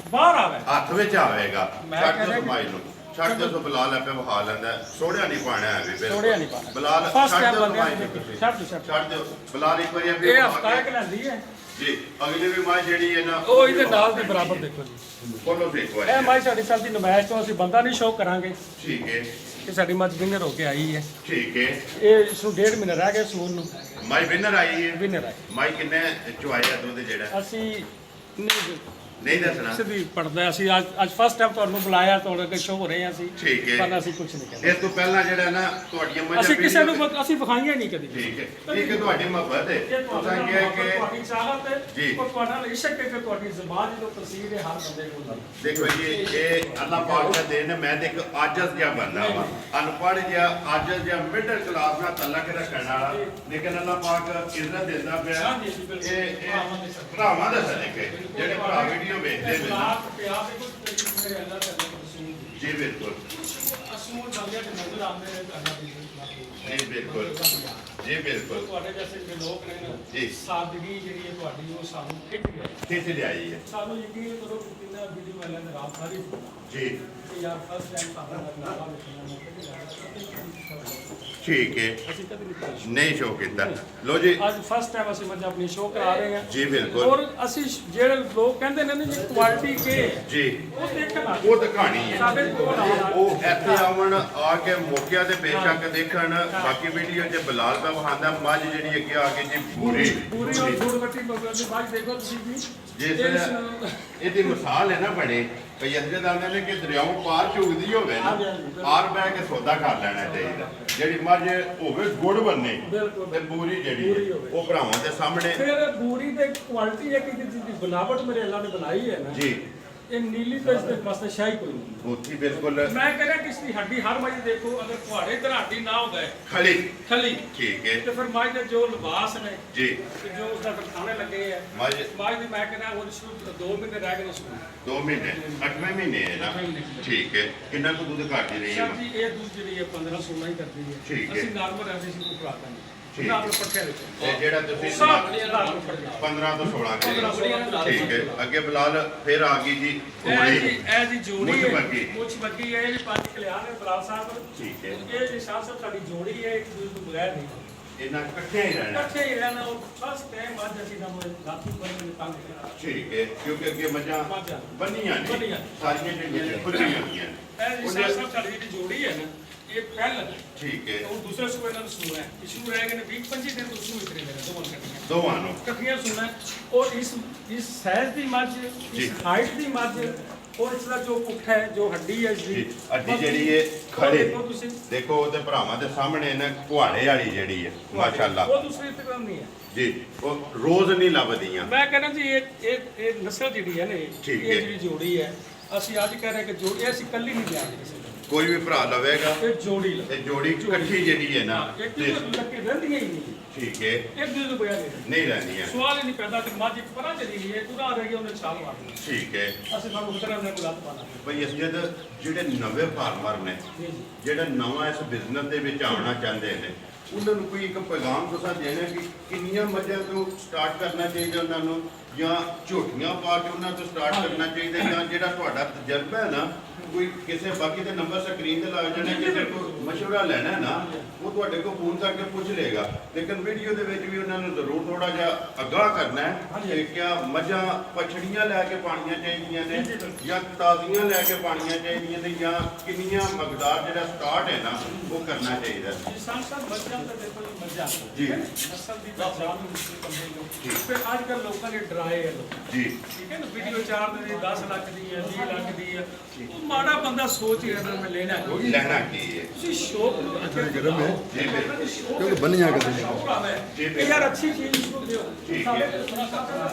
ਬਾਹਰ ਆਵੇ ਹੱਥ ਵਿੱਚ ਆਵੇਗਾ ਮੈਂ ਛੱਡ ਕਹਿੰਦਾ ਦੇ ਕਿ- ਸਮਾਈ ਨੂੰ ਛੱਡ ਦੇ ਸੋ ਬਲਾਲ ਆਪੇ ਵਹਾ ਲੈਂਦਾ ਸੋੜਿਆ ਨਹੀਂ ਪਾਣਾ ਹੈ ਵੀ ਬਿਲਕੁਲ। ਸੋੜਿਆ ਨਹੀਂ ਪਾਉਣਾ। ਬਲਾਲ First ਛੱਡ time ਦਿਓ ਬੰਦਿਆਂ ਸਮਾਈ ਨੂੰ ਨੂੰ ਤੁਸੀਂ। ਛੱਡ ਦਿਓ, ਛੱਡ ਦਿਓ। ਛੱਡ ਦਿਓ ਬਲਾਲ ਇੱਕ ਵਾਰੀ ਆਪੇ ਇਹ ਵਹਾ ਹਫਤਾ ਕੇ- ਇੱਕ ਲੈਂਦੀ ਹੈ ਜੀ ਅਗਲੀ ਵੀ ਮਾਈ ਜਿਹੜੀ ਹੈ ਨਾ ਉਹ ਇਹਦੇ ਨਾਲ ਦੇ ਬਰਾਬਰ ਦੇਖੋ ਜੀ ਬੋਲੋ ਤੇ ਇੱਕ ਵਾਰੀ ਇਹ ਮਾਈ ਸਾਡੀ ਚੱਲਦੀ ਨਮਾਇਸ਼ ਤੋਂ ਅਸੀਂ ਬੰਦਾ ਨਹੀਂ ਸ਼ੋਅ ਕਰਾਂਗੇ ਠੀਕ ਹੈ ਕਿ ਸਾਡੀ ਮੱਝ ਵਿਨਰ ਹੋ ਕੇ ਆਈ ਹੈ ਠੀਕ ਹੈ ਇਹ ਇਸ ਨੂੰ 1.5 ਮਹੀਨੇ ਰਹਿ ਗਏ ਸੂਨ ਨੂੰ ਮਾਈ ਵਿਨਰ ਆਈ ਹੈ ਵਿਨਰ ਆਈ ਮਾਈ ਕਿੰਨੇ ਚੁਆਇਆ ਦੁੱਧ ਜਿਹੜਾ ਅਸੀਂ ਨਹੀਂ ਨਹੀਂ ਦੱਸਣਾ ਸਿੱਧੀ ਪੜਦਾ ਅਸੀਂ ਅੱਜ ਫਸਟ ਟਾਈਮ ਤੁਹਾਨੂੰ ਬੁਲਾਇਆ ਤੁਹਾਡੇ ਅੱਗੇ ਸ਼ੋਅ ਹੋ ਰਹੇ ਹਾਂ ਅਸੀਂ ਠੀਕ ਹੈ ਪਰ ਅਸੀਂ ਕੁਝ ਨਹੀਂ ਕਹਿੰਦੇ ਇਸ ਤੋਂ ਪਹਿਲਾਂ ਜਿਹੜਾ ਨਾ ਤੁਹਾਡੀਆਂ ਮੱਝਾਂ ਅਸੀਂ ਕਿਸੇ ਨੂੰ video ਅਸੀਂ ਵਿਖਾਈਆਂ ਨਹੀਂ ਕਦੀ ਠੀਕ ਹੈ ਇੱਕ ਤੁਹਾਡੀ ਮੁਹੱਬਤ ਹੈ ਇਹ ਤੁਸੀਂ ਕਿਹਾ ਕਿ ਤੁਹਾਡੀ ਚਾਹਤ ਹੈ ਜੀ। ਔਰ ਤੁਹਾਡਾ ਇਸ਼ਕ ਹੈ ਕਿ ਤੁਹਾਡੀ ਜ਼ਬਾਨ ਜਦੋਂ ਤਸਵੀਰ ਹੈ ਹਰ ਬੰਦੇ ਕੋਲ ਹੈ। ਦੇਖੋ ਜੀ ਇਹ ਅੱਲਾਹ ਪਾਕ ਦਾ ਦੇਣ ਹੈ। ਮੈਂ ਤੇ ਇੱਕ ਆਜਜ਼ ਜਿਹਾ ਬੰਦਾ ਵਾ ਅਨਪੜ੍ਹ ਜਿਹਾ ਆਜਜ਼ ਜਿਹਾ ਮਿਡਲ ਕਲਾਸ ਨਾਲ ਤਲਕ ਰੱਖਣ ਵਾਲਾ ਲੇਕਿਨ ਅੱਲਾਹ ਪਾਕ ਇੱਜ਼ਤ ਦਿੰਦਾ ਪਿਆ ਹਾਂਜੀ, ਜੀ, ਬਿਲਕੁਲ। ਇਹ ਭਰਾਵਾਂ ਦਾ ਸਦਕੇ ਜਿਹੜੇ ਭਰਾ ਵੀਡੀਓ ਵੇਖਦੇ ਨੇ ਨਾ। ਪਿਆਰ ਦੇ ਕੁਝ ਤਰੀਕੇ ਮੇਰੇ ਅੰਦਰ ਚੱਲਦੇ ਤੁਸੀਂ ਜੀ ਬਿਲਕੁਲ ਅਸੂਲ ਬੰਦੇ ਦੇ ਨਜ਼ਰ ਆਉਂਦੇ ਨੇ ਕਰਨਾ ਵੀ ਜੀ ਬਿਲਕੁਲ ਜੀ ਬਿਲਕੁਲ ਤੁਹਾਡੇ ਜੈਸੇ ਜਿਹੜੇ ਲੋਕ ਨੇ ਨਾ, ਜੀ। ਸਾਦਗੀ ਜਿਹੜੀ ਹੈ ਤੁਹਾਡੀ ਉਹ ਸਾਨੂੰ ਖਿੱਚ ਗਈ ਕਿੱਥੇ ਲਿਆਈ ਹੈ ਸਾਨੂੰ ਯਕੀਨ ਕਰੋ ਕਿ ਕਿੰਨਾ ਵੀਡੀਓ ਵਾਲਿਆਂ ਨੇ ਰਾਤ ਸਾਰੀ ਜੀ ਕਿ ਯਾਰ ਫਸਟ ਟਾਈਮ ਸਾਡਾ ਨਾਮ ਲਿਖਣਾ ਮੌਕੇ ਠੀਕ ਹੈ ਅਸੀਂ ਕਦੇ ਨਹੀਂ ਕਰਾਇਆ ਨਹੀਂ ਸ਼ੋ ਕੀਤਾ ਲੋ ਜੀ ਅੱਜ ਫਸਟ ਟਾਈਮ ਅਸੀਂ ਮੱਝ ਆਪਣੀ ਸ਼ੋਅ ਕਰਾ ਰਹੇ ਹਾਂ ਜੀ ਬਿਲਕੁਲ ਔਰ ਅਸੀਂ ਜਿਹੜੇ ਲੋਕ ਕਹਿੰਦੇ ਨੇ ਨਾ ਜੀ ਕੁਆਲਿਟੀ ਕੇ ਜੀ ਉਹ ਦੇਖਣਾ ਉਹ ਤਾਂ ਕਹਾਣੀ ਹੈ ਸਾਡੇ ਕੋਲ ਆਉਣਾ ਉਹ ਇੱਥੇ ਆਉਣ ਆ ਕੇ ਮੌਕਿਆਂ ਤੇ ਬੇਸ਼ੱਕ ਦੇਖਣ ਬਾਕੀ ਵੀਡੀਓ 'ਚ ਬਲਾਲ ਦਾ ਵਹਾਂਦਾ ਮੱਝ ਜਿਹੜੀ ਅੱਗੇ ਆ ਕੇ ਜੀ ਪੂਰੀ ਪੂਰੀ ਔਰ ਗੁੜਵੱਟੀ ਮਗਰ ਦੀ ਬਾਅਦ ਦੇਖੋ ਤੁਸੀਂ ਵੀ ਜਿਸ ਇਸ ਨੂੰ- ਇਹਦੀ ਮਿਸਾਲ ਹੈ ਨਾ ਬਣੇ ਭਈ ਅੰਦੇ ਦਾਨੇ ਨੇ ਕਿ ਦਰਿਆਓਂ ਪਾਰ ਝੁਕਦੀ ਹੋਵੇ ਨਾ ਪਾਰ ਬਹਿ ਕੇ ਸੌਦਾ ਕਰ ਲੈਣਾ ਚਾਹੀਦਾ ਜਿਹੜੀ ਮੱਝ ਹੋਵੇ ਗੁੜ ਬੰਨੇ ਬਿਲਕੁਲ। ਤੇ ਪੂਰੀ ਜਿਹੜੀ ਪੂਰੀ ਹੈ, ਹੋਵੇ। ਉਹ ਭਰਾਵਾਂ ਦੇ ਸਾਹਮਣੇ ਫਿਰ ਬੂਰੀ ਦੇ ਕੁਆਲਿਟੀ ਹੈ ਕਿ ਜਿਹਦੀ ਬਣਾਵਟ ਮੇਰੇ ਅੱਲਾ ਨੇ ਬਣਾਈ ਹੈ ਨਾ ਜੀ ਇਹ ਨੀਲੀ ਤੇ ਇਸ ਦੇ ਵਾਸਤੇ ਸ਼ਾਹੀ ਕੋਈ ਨਹੀਂ ਉੱਥੀ ਬਿਲਕੁਲ ਮੈਂ ਕਹਿੰਦਾ ਕਿ ਇਸ ਦੀ ਹੱਡੀ ਹਰ ਮੱਝ ਦੇਖੋ ਅਗਰ ਤੁਹਾਡੇ ਘਰ ਹੱਡੀ ਨਾ ਹੋਵੇ ਖਲੀ ਖਲੀ ਠੀਕ ਹੈ ਤੇ ਫਿਰ ਮੱਝ ਦੇ ਜੋ ਲਿਬਾਸ ਨੇ ਜੀ ਤੇ ਜੋ ਉਸਦਾ ਖਾਣੇ ਲੱਗੇ ਆ ਮੱਝ ਮੱਝ ਦੀ ਮੈਂ ਕਹਿੰਦਾ ਉਹ ਸ਼ੁਰੂ 2 ਮਹੀਨੇ ਰਹਿ ਗਏ ਨੇ ਸ਼ੁਰੂ 2 ਮਹੀਨੇ 8ਵੇਂ ਮਹੀਨੇ ਹੈ ਨਾ 8ਵੇਂ ਮਹੀਨੇ। ਠੀਕ ਹੈ ਕਿੰਨਾ ਕੁ ਦੁੱਧ ਘੱਟ ਰਹੀ ਹੈ ਸਰ ਜੀ ਇਹ ਦੁੱਧ ਜਿਹੜੀ ਹੈ 15 16 ਹੀ ਕਰਦੀ ਹੈ ਠੀਕ ਹੈ। ਅਸੀਂ ਨਾਰਮਲ ਰਹਿੰਦੇ ਸੀ ਕੋਈ ਖਰਾਬ ਨਹੀਂ ਠੀਕ। ਨਾਰਮਲ ਪੱਠੇ ਦੇ ਤੇ ਜਿਹੜਾ ਤੁਸੀਂ ਸਭ ਨਾਰਮਲ ਪੱਠੇ 15 ਤੋਂ 16 15 16 ਕਰੀ ਠੀਕ ਹੈ ਅੱਗੇ ਬਲਾਲ ਫਿਰ ਆ ਗਈ ਜੀ ਇਹ ਜੀ ਜੋੜੀ ਮੁੱਛ ਹੈ ਬੱਗੀ। ਮੁੱਛ ਬੱਗੀ ਹੈ ਇਹ ਵੀ ਪੰਜ ਕਲਿਆਣ ਹੈ ਬਰਾਲ ਸਾਹਿਬ ਠੀਕ ਹੈ। ਇਹ ਜੀ ਸਾਹਿਬ ਸਾਡੀ ਜੋੜੀ ਹੈ ਇੱਕ ਦੂਜੇ ਤੋਂ ਬਗੈਰ ਨਹੀਂ ਇਹਨਾਂ ਇਕੱਠੇ ਹੀ ਰਹਿਣਾ ਇਕੱਠੇ ਹੀ ਰਹਿਣਾ ਉਹ ਫਸਟ ਟਾਈਮ ਅੱਜ ਅਸੀਂ ਨਾ ਰਾਤੀ ਬੰਦੇ ਤੰਗ ਕਰਾ ਠੀਕ ਹੈ ਕਿਉਂਕਿ ਅੱਗੇ ਮੱਝਾਂ ਮੱਝਾਂ ਬੰਨੀਆਂ ਨੇ ਬੰਨੀਆਂ। ਸਾਰੀਆਂ ਜਿਹੜੀਆਂ ਨੇ ਖੁੱਲੀਆਂ ਹੋਈਆਂ ਨੇ ਇਹ ਜੀ ਸਾਹਿਬ ਸਾਡੀ ਜਿਹੜੀ ਜੋੜੀ ਹੈ ਨਾ ਇਹ ਪਹਿਲ ਠੀਕ ਹੈ ਉਹ ਦੂਸਰੇ ਸੂਏ ਨਾਲ ਸੂਆ ਹੈ ਇਸ਼ੂ ਰਹਿ ਗਏ ਨੇ 20-25 ਦਿਨ ਤੋਂ ਸੂਏ ਇਤਰੇ ਨੇ ਦੋਵਾਂ ਕੱਟੀਆਂ ਦੋਵਾਂ ਨੂੰ ਕੱਟੀਆਂ ਸੁਣਾ ਔਰ ਇਸ ਸਾਈਜ਼ ਦੀ ਮੱਝ ਜੀ। ਇਸ ਹਾਈਟ ਦੀ ਮੱਝ ਔਰ ਇਸ ਦਾ ਜੋ ਪੁੱਠਾ ਹੈ ਜੋ ਹੱਡੀ ਹੈ ਇਸ ਦੀ ਜੀ, ਹੱਡੀ ਜਿਹੜੀ ਹੈ ਉਹ ਖੜੇ ਦੇਖੋ ਤੁਸੀਂ ਦੇਖੋ ਉਹਦੇ ਭਰਾਵਾਂ ਦੇ ਸਾਹਮਣੇ ਨਾ ਕੁਹਾੜੇ ਵਾਲੀ ਜਿਹੜੀ ਹੈ ਮਾਸ਼ਾਅੱਲਾ ਉਹ ਦੂਸਰੀ ਤਰ੍ਹਾਂ ਨਹੀਂ ਹੈ ਜੀ ਉਹ ਰੋਜ਼ ਨਹੀਂ ਲੱਭਦੀਆਂ ਮੈਂ ਕਹਿੰਦਾ ਜੀ ਇਹ ਨਸਲ ਜਿਹੜੀ ਹੈ ਨਾ ਠੀਕ ਇਹ ਹੈ। ਜਿਹੜੀ ਜੋੜੀ ਹੈ ਅਸੀਂ ਅੱਜ ਕਹਿ ਰਹੇ ਕਿ ਜੋੜੀ ਇਹ ਅਸੀਂ ਕੱਲੀ ਨਹੀਂ ਦਿਆਂਗੇ ਕਿਸੇ ਨੂੰ ਕੋਈ ਵੀ ਭਰਾ ਲਵੇਗਾ ਇਹ ਜੋੜੀ ਲਓ ਤੇ ਜੋੜੀ ਇਕੱਠੀ ਜਿਹੜੀ ਹੈ ਨਾ ਇੱਕ ਤੇ ਦੂਜੇ ਲੱਗੇ ਰਹਿੰਦੀਆਂ ਹੀ ਨਹੀਂ ਠੀਕ ਹੈ ਇੱਕ ਦੂਜੇ ਤੋਂ ਬਗੈਰ ਨਹੀਂ ਨਹੀਂ ਰਹਿੰਦੀਆਂ ਸਵਾਲ ਹੀ ਨਹੀਂ ਪੈਦਾ ਕਿ ਮੱਝ ਇੱਕ ਪਰਾਂ ਚਲੀ ਗਈ ਹੈ ਪੂਰਾ ਰਹਿ ਗਿਆ ਉਹਨੇ ਛਾਲ ਮਾਰਨੀ ਠੀਕ ਹੈ ਅਸੀਂ ਤੁਹਾਨੂੰ ਉਤਰਾਂ ਨੇ ਗੁਲਾਬ ਪਾਣਾ ਬਈ ਇਸ ਜਦ ਜਿਹੜੇ ਨਵੇਂ ਫਾਰਮਰ ਨੇ ਜੀ ਜੀ ਜਿਹੜਾ ਨਵਾਂ ਇਸ ਬਿਜ਼ਨਸ ਦੇ ਵਿੱਚ ਆਉਣਾ ਚਾਹੁੰਦੇ ਨੇ ਉਹਨਾਂ ਨੂੰ ਕੋਈ ਇੱਕ ਪੈਗਾਮ ਤੁਸੀਂ ਦੇਣਾ ਕਿ ਕਿੰਨੀਆਂ ਮੱਝਾਂ ਤੋਂ ਸਟਾਰਟ ਕਰਨਾ ਚਾਹੀਦਾ ਉਹਨਾਂ ਨੂੰ ਜਾਂ ਝੋਟੀਆਂ ਪਾ ਕੇ ਉਹਨਾਂ ਤੋਂ ਸਟਾਰਟ ਕਰਨਾ ਚਾਹੀਦਾ ਜਾਂ ਜਿਹੜਾ ਤੁਹਾਡਾ ਤਜਰਬਾ ਹੈ ਨਾ ਕੋਈ ਕਿਸੇ ਬਾਕੀ ਦੇ ਨੰਬਰ ਸਕਰੀਨ ਤੇ ਲੱਗ ਜਾਣੇ ਕਿਸੇ ਕੋਲ ਮਸ਼ਵਰਾ ਲੈਣਾ ਹੈ ਨਾ ਉਹ ਤੁਹਾਡੇ ਕੋਲ ਫੋਨ ਕਰਕੇ ਪੁੱਛ ਲਏਗਾ ਲੇਕਿਨ ਵੀਡੀਓ ਦੇ ਵਿੱਚ ਵੀ ਉਹਨਾਂ ਨੂੰ ਜ਼ਰੂਰ ਥੋੜਾ ਜਿਹਾ ਅਗਾਹ ਕਰਨਾ ਹੈ ਕਿ ਕਿਆ ਮੱਝਾਂ ਪਛੜੀਆਂ ਲੈ ਕੇ ਪਾਣੀਆਂ ਚਾਹੀਦੀਆਂ ਨੇ ਜਾਂ ਤਾਜ਼ੀਆਂ ਲੈ ਕੇ ਪਾਣੀਆਂ ਚਾਹੀਦੀਆਂ ਨੇ ਜਾਂ ਕਿੰਨੀਆਂ ਮਕਦਾਰ ਜਿਹੜਾ ਸਟਾਰਟ ਹੈ ਨਾ ਉਹ ਕਰਨਾ ਚਾਹੀਦਾ ਜੀ ਸਾਹਿਬ ਮੱਝਾਂ ਤਾਂ ਦੇਖੋ ਜੀ ਮੱਝਾਂ ਜੀ। ਨਸਲ ਦੀ ਪਛਾਣ ਨੂੰ ਮੁਸ਼ਕਿਲ ਬੰਦੇ ਨੂੰ ਫਿਰ ਅੱਜ ਕੱਲ੍ਹ ਲੋਕਾਂ ਨੇ ਡਰਾਏ ਹੈ ਲੋਕ ਜੀ ਠੀਕ ਹੈ ਨਾ ਵੀਡੀਓ 4 ਦਿਨ ਦੀ 10 ਲੱਖ ਦੀ ਹੈ 20 ਲੱਖ ਦੀ ਹੈ ਉਹ ਮਾੜਾ ਬੰਦਾ ਸੋਚ ਰਿਹਾ ਨਾ ਮੈਂ ਲੈਣਾ ਉਹ ਲੈਣਾ ਕੀ ਹੈ ਤੁਸੀਂ ਸ਼ੌਕ ਨੂੰ ਅੱਗੇ ਗਰਮ ਹੈ। ਜੀ ਬਿਲਕੁਲ ਕਿਉਂਕਿ ਬੰਨੀਆਂ ਕਰਦੇ ਨੇ। ਸ਼ੌਕ ਆ ਹੈ ਜੀ, ਕਿ ਯਾਰ ਅੱਛੀ ਚੀਜ਼ ਨੂੰ ਦਿਓ ਠੀਕ ਸਾਡੇ ਹੈ।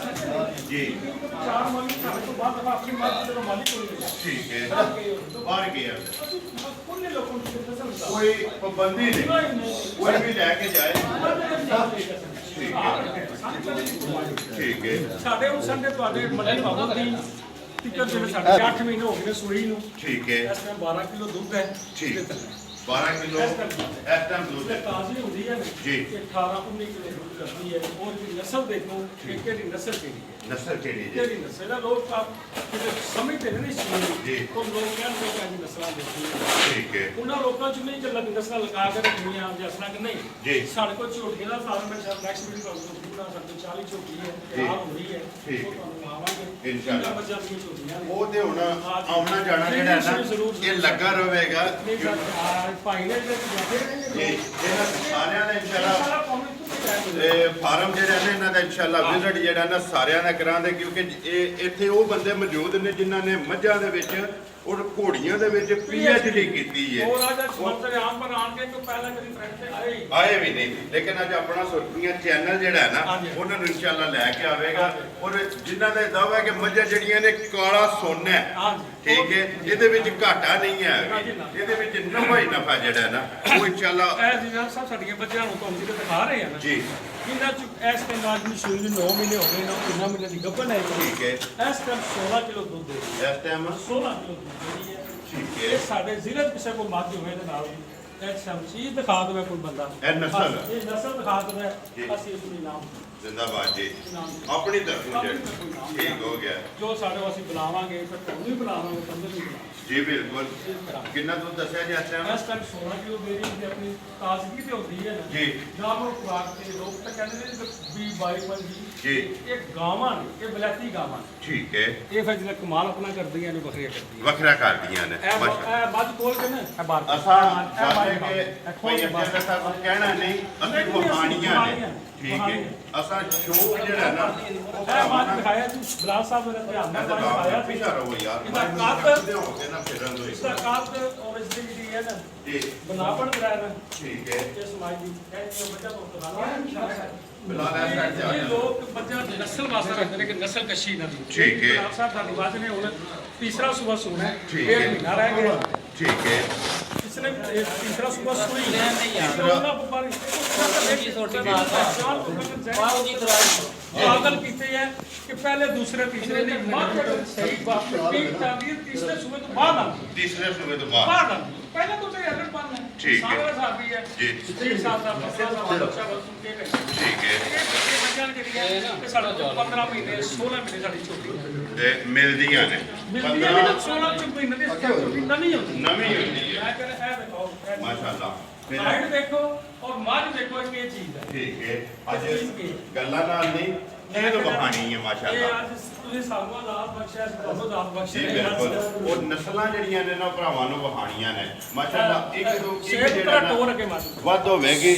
ਜੀ ਚਾਰ ਮਾਲੀ ਸਾਡੇ ਤੋਂ ਬਾਅਦ ਆਪਣੀ ਮਾਲੀ ਤੋਂ ਮਾਲੀ ਕੋਈ ਨਹੀਂ ਠੀਕ ਹੈ ਬਾਹਰ ਗਿਆ ਕੋਨੇ ਲੋਕਾਂ ਨੂੰ ਪਸੰਦ ਆ ਕੋਈ ਪਾਬੰਦੀ ਨਹੀਂ ਕੋਈ ਵੀ ਲੈ ਕੇ ਜਾਏ ਠੀਕ ਹੈ ਸਾਡੇ ਉਹ ਸੰਡੇ ਤੁਹਾਡੇ ਮੰਡੀ ਭਾਵਨ ਦੀ ਟਿਕਟ ਜਿਹੜੇ ਸਾਡੇ 8 ਮਹੀਨੇ ਹੋ ਗਏ ਨੇ ਸੂਈ ਨੂੰ ਠੀਕ ਹੈ ਇਸ ਟਾਈਮ 12 ਕਿਲੋ ਦੁੱਧ ਹੈ ਠੀਕ। ਇਹਦੇ ਥੱਲੇ। 12 ਕਿਲੋ ਇਸ ਟਾਈਮ ਦੁੱਧ ਤੇ ਹੈ। ਤਾਜ਼ੀ ਹੁੰਦੀ ਹੈ ਜੀ। 18 19 ਕਿਲੋ ਦੁੱਧ ਕਰਦੀ ਹੈ ਔਰ ਜਿਹੜੀ ਨਸਲ ਦੇਖੋ ਕਿ ਕਿਹੜੀ ਨਸਲ ਕਿਹੜੀ ਹੈ ਨਸਲ ਕਿਹੜੀ ਜੀ ਕਿਹੜੀ ਨਸਲ ਦਾ ਲੋਕ ਆਪ ਕਿਤੇ ਸਮਝਦੇ ਨਹੀਂ ਸੀ ਜੀ। ਉਹ ਲੋਕ ਕਹਿੰਦੇ ਕਿ ਅੱਜ ਨਸਲਾਂ ਦੇਖੀਆਂ ਠੀਕ ਹੈ ਉਹਨਾਂ ਲੋਕਾਂ ਚ ਨਹੀਂ ਕਿ ਲੱਗ ਨਸਲਾਂ ਲਗਾ ਕੇ ਰੱਖੀਆਂ ਜਾਂ ਇਸ ਤਰ੍ਹਾਂ ਕਿ ਜੀ। ਨਹੀਂ ਸਾਡੇ ਕੋਲ ਝੋਟੀਆਂ ਦਾ ਸਾਰਾ ਮੈਂ ਨੈਕਸਟ ਵੀਡੀਓ ਤੁਹਾਨੂੰ ਪੂਰਾ ਸਾਡੇ 40 ਝੋਟੀ ਹੈ ਤਿਆਰ ਹੋ ਰਹੀ ਹੈ ਠੀਕ। ਉਹ ਤੁਹਾਨੂੰ ਆਵਾਂਗੇ ਇਨਸ਼ਾਅੱਲਾ। ਬੱਚਿਆਂ ਦੀਆਂ ਝੋਟੀਆਂ ਨੇ ਉਹ ਤੇ ਹੁਣ ਆਉਣਾ ਜਾਣਾ ਜਿਹੜਾ ਹੈ ਨਾ ਇਹ ਲੱਗਾ ਰਹੇਗਾ ਨਹੀਂ ਸਰ ਭਾਈ ਨੇ ਜਿਹੜੇ ਜਾਂਦੇ ਜੀ ਇਹਨਾਂ ਸਾਰਿਆਂ ਦਾ ਇਨਸ਼ਾਅੱਲਾ ਸਾਰਾ ਕੰਮ ਇੱਥੇ ਹੀ ਹੈ ਇਹ ਫਾਰਮ ਜਿਹੜਾ ਨੇ ਇਹਨਾਂ ਦਾ ਇਨਸ਼ਾਅੱਲਾ ਵਿਜ਼ਿਟ ਜਿਹੜਾ ਨਾ ਸਾਰਿਆਂ ਦਾ ਕਰਾਂਦੇ ਕਿਉਂਕਿ ਇਹ ਇੱਥੇ ਉਹ ਬੰਦੇ ਮੌਜੂਦ ਨੇ ਜਿਨ੍ਹਾਂ ਨੇ ਮੱਝਾਂ ਦੇ ਵਿੱਚ ਔਰ ਘੋੜੀਆਂ ਦੇ ਵਿੱਚ PhD ਕੀਤੀ ਹੈ ਉਹ ਰਾਜਾ ਸਮਰਥ ਆਮ ਪਰ ਆਣ ਕੇ ਕੋਈ ਪਹਿਲਾਂ ਕਦੀ ਫਰੈਂਡ ਤੇ ਆਏ ਹੀ। ਆਏ ਵੀ ਨਹੀਂ ਲੇਕਿਨ ਅੱਜ ਆਪਣਾ ਸੁਰਖੀਆਂ ਚੈਨਲ ਜਿਹੜਾ ਹੈ ਨਾ ਹਾਂਜੀ। ਉਹਨਾਂ ਨੂੰ ਇਨਸ਼ਾਅੱਲਾ ਲੈ ਕੇ ਆਵੇਗਾ ਔਰ ਜਿਨ੍ਹਾਂ ਦਾ ਦਾਅਵਾ ਹੈ ਕਿ ਮੱਝਾਂ ਜਿਹੜੀਆਂ ਨੇ ਕਾਲਾ ਸੋਨਾ ਹੈ ਹਾਂਜੀ। ਠੀਕ ਹੈ ਇਹਦੇ ਵਿੱਚ ਘਾਟਾ ਨਹੀਂ ਹੈ ਹਾਂਜੀ, ਨਾ। ਇਹਦੇ ਵਿੱਚ ਨਫਾ ਹੀ ਨਫਾ ਜਿਹੜਾ ਹੈ ਨਾ ਉਹ ਇਨਸ਼ਾਅੱਲਾ ਇਹ ਜਿਹੜਾ ਸਭ ਸਾਡੀਆਂ ਬੱਚਿਆਂ ਨੂੰ ਤੁਹਾਨੂੰ ਜਿਹੜੇ ਦਿਖਾ ਰਹੇ ਆ ਨਾ ਜੀ ਇਹਨਾਂ ਚ ਇਸ ਟਾਈਮ ਅੱਜ ਨੂੰ ਸ਼ੁਰੂ 9 ਮਹੀਨੇ ਹੋ ਗਏ ਨਾ 9 ਮਹੀਨੇ ਦੀ ਗੱਭਣ ਹੈ ਠੀਕ ਹੈ ਇਸ ਟਾਈਮ 16 ਕਿਲੋ ਦੁੱਧ ਦੇ ਰਹੀ ਇਸ ਟਾਈਮ ਹੈ 16 ਕਿਲੋ ਦੁੱਧ ਦੇ ਰਹੀ ਹੈ ਠੀਕ ਇਹ ਹੈ ਸਾਡੇ ਜ਼ਿਲ੍ਹੇ 'ਚ ਕਿਸੇ ਕੋਲ ਮੱਝ ਹੋਵੇ ਤੇ ਨਾਲ ਇਹ ਸ਼ਮਸ਼ੀਰ ਦਿਖਾ ਦੇਵੇ ਕੋਈ ਬੰਦਾ ਇਹ ਨਸਲ। ਇਹ ਨਸਲ ਦਿਖਾ ਦੇਵੇ ਜੀ। ਅਸੀਂ ਇਸ ਨੂੰ ਨਾਮ ਜ਼ਿੰਦਾਬਾਦ ਜੀ ਨਾਮ ਆਪਣੀ ਤਰਫੋਂ ਜਿਹੜਾ ਠੀਕ ਹੋ ਗਿਆ ਜੋ ਸਾਡੇ ਵੱਲ ਅਸੀਂ ਬੁਲਾਵਾਂਗੇ ਫਿਰ ਤੁਹਾਨੂੰ ਵੀ ਬੁਲਾਵਾਂਗੇ ਤੁਹਾਨੂੰ ਵੀ ਬੁਲਾਵਾਂਗੇ ਜੀ ਬਿਲਕੁਲ ਇਹ ਕਰਾਂਗੇ ਕਿੰਨਾ ਦੁੱਧ ਦੱਸਿਆ ਜੀ ਇਸ ਟਾਈਮ ਇਸ ਟਾਈਮ 16 ਕਿਲੋ ਦੇ ਰਹੀ ਹੈ ਆਪਣੀ ਤਾਜ਼ਗੀ ਤੇ ਹੁੰਦੀ ਹੈ ਨਾ ਜੀ ਗਾਵਾਂ ਖੁਰਾਕ ਤੇ ਲੋਕ ਤਾਂ ਕਹਿੰਦੇ ਨੇ ਵੀ 22 ਪੰਜੀ ਜੀ ਇਹ ਗਾਵਾਂ ਨੇ ਇਹ ਬਲੈਤੀ ਗਾਵਾਂ ਨੇ ਠੀਕ ਹੈ ਇਹ ਫਿਰ ਜਿਹੜਾ ਕਮਾਲ ਆਪਣਾ ਕਰਦੀਆਂ ਨੇ ਵੱਖਰੀਆਂ ਕਰਦੀਆਂ ਵੱਖਰਾ ਕਰਦੀਆਂ ਨੇ ਇਹ ਮਾਸ਼ਾ ਇਹ ਮੱਝ ਕੋਲ ਕੇ ਨਾ ਇਹ ਬਾਹਰ ਅਸਾਂ ਇਹ ਚਾਹੇ ਮੱਝ ਕਿ ਬਾਹਰ। ਕੋਈ ਅੱਗੇ ਦਾ ਕੁਝ ਕਹਿਣਾ ਨਹੀਂ ਅਸੀਂ ਵਹਾਣੀਆਂ ਨੇ ਠੀਕ ਹੈ ਅਸਾਂ ਸ਼ੋਕ ਜਿਹੜਾ ਨਾ ਉਹ ਇਹ ਮੱਝ ਦਿਖਾਇਆ ਸੀ ਬਲਾਸ ਸਾਹਿਬ ਨੇ ਧਿਆਨ ਨਾਲ ਇਹਦਾ ਦਿਖਾਇਆ ਬਾਪ ਸੀ ਪਿਛਾ ਰਹੋ ਯਾਰ ਇਹਦਾ ਮੈਂ ਕੱਦ- ਦੇ ਹੋ ਕੇ ਨਾ ਫਿਰਨ ਦੋ ਇਸ ਦਾ ਕਾਦ ਔਰ ਇਸ ਦੀ ਜਿਹੜੀ ਹੈ ਨਾ ਜੀ ਬਨਾਵਟ ਕਰਾਇਆ ਨਾ ਠੀਕ ਹੈ ਇਸ ਮਾਈ ਦੀ ਇਹ ਜੋ ਬੱਚਾ ਤੋਂ ਦਿਖਾਣਾ ਬਿਲਾਲ ਇਸ ਸਾਈਡ ਤੇ ਆ ਇਹ ਜਾਓ। ਲੋਕ ਬੱਚਾ ਨਸਲ ਵਾਸਤੇ ਰੱਖਦੇ ਨੇ ਕਿ ਨਸਲ ਕਸ਼ੀ ਨਾ ਦੀ ਠੀਕ ਹੈ। ਬਲਾਸ ਸਾਹਿਬ ਦਾ ਬਾਤ ਨੇ ਹੁਣ ਤੀਸਰਾ ਸੂਬਾ ਸੂਣਾ ਹੈ ਠੀਕ एक ਹੈ। महीना रह गया ਠੀਕ ਹੈ इसने तीसरा सुबह सुई पागल कीते हैं कि पहले दूसरे तीसरे नहीं मार्केट सही बात ठीक जाती है तीसरे सुबह तो बाद आती ਤੀਸਰੇ ਸੂਬੇ ਤੋਂ है ਬਾਅਦ बाद आती है पहले तो मेरे हंड्रेड पान है ठीक है। सारा साथी है जी। 3 साल का बच्चा बच्चा बस के ਠੀਕ ਹੈ ਬੱਚਿਆਂ ਜਿਹੜੀ ਹੈ ਸਾਡਾ 15 ਮਹੀਨੇ 16 ਮਹੀਨੇ ਸਾਡੀ ਛੋਟੀ ਤੇ ਮਿਲਦੀਆਂ ਨੇ ਮਿਲਦੀ ਹੈ 16 ਮਹੀਨੇ ਦੀ ਛੋਟੀ ਨਵੀਂ ਹੁੰਦੀ ਨਵੀਂ ਹੁੰਦੀ ਹੈ ਮੈਂ ਕਹਿੰਦਾ ਇਹ ਦੇਖੋ ਮਾਸ਼ਾਅੱਲਾ ਫਿਰ ਹਾਈਟ ਦੇਖੋ ਔਰ ਮੱਝ ਦੇਖੋ ਇਹ ਕੀ ਚੀਜ਼ ਹੈ ਠੀਕ ਹੈ ਅੱਜ ਚੀਜ਼ ਕੀ ਹੈ? ਗੱਲਾਂ ਨਾਲ ਨਹੀਂ ਇਹ ਤਾਂ ਬਹਾਨੀ ਹੈ ਇਹ ਮਾਸ਼ਾਅੱਲਾ ਅੱਜ ਤੁਸੀਂ ਸਾਨੂੰ ਆਜ਼ਾਦ ਬਖਸ਼ਿਆ ਸਾਨੂੰ ਆਜ਼ਾਦ ਜੀ ਬਖਸ਼ਿਆ ਬਿਲਕੁਲ ਉਹ ਨਸਲਾਂ ਜਿਹੜੀਆਂ ਨੇ ਨਾ ਭਰਾਵਾਂ ਨੂੰ ਵਹਾਣੀਆਂ ਨੇ ਮਾਸ਼ਾਅੱਲਾ ਇੱਕ ਦੋ ਇੱਕ ਸ਼ੇਰ ਜਿਹੜਾ ਤਰਾ ਨਾ ਟੋਰ ਕੇ ਮੱਝ ਵੱਧ ਹੋਵੇਗੀ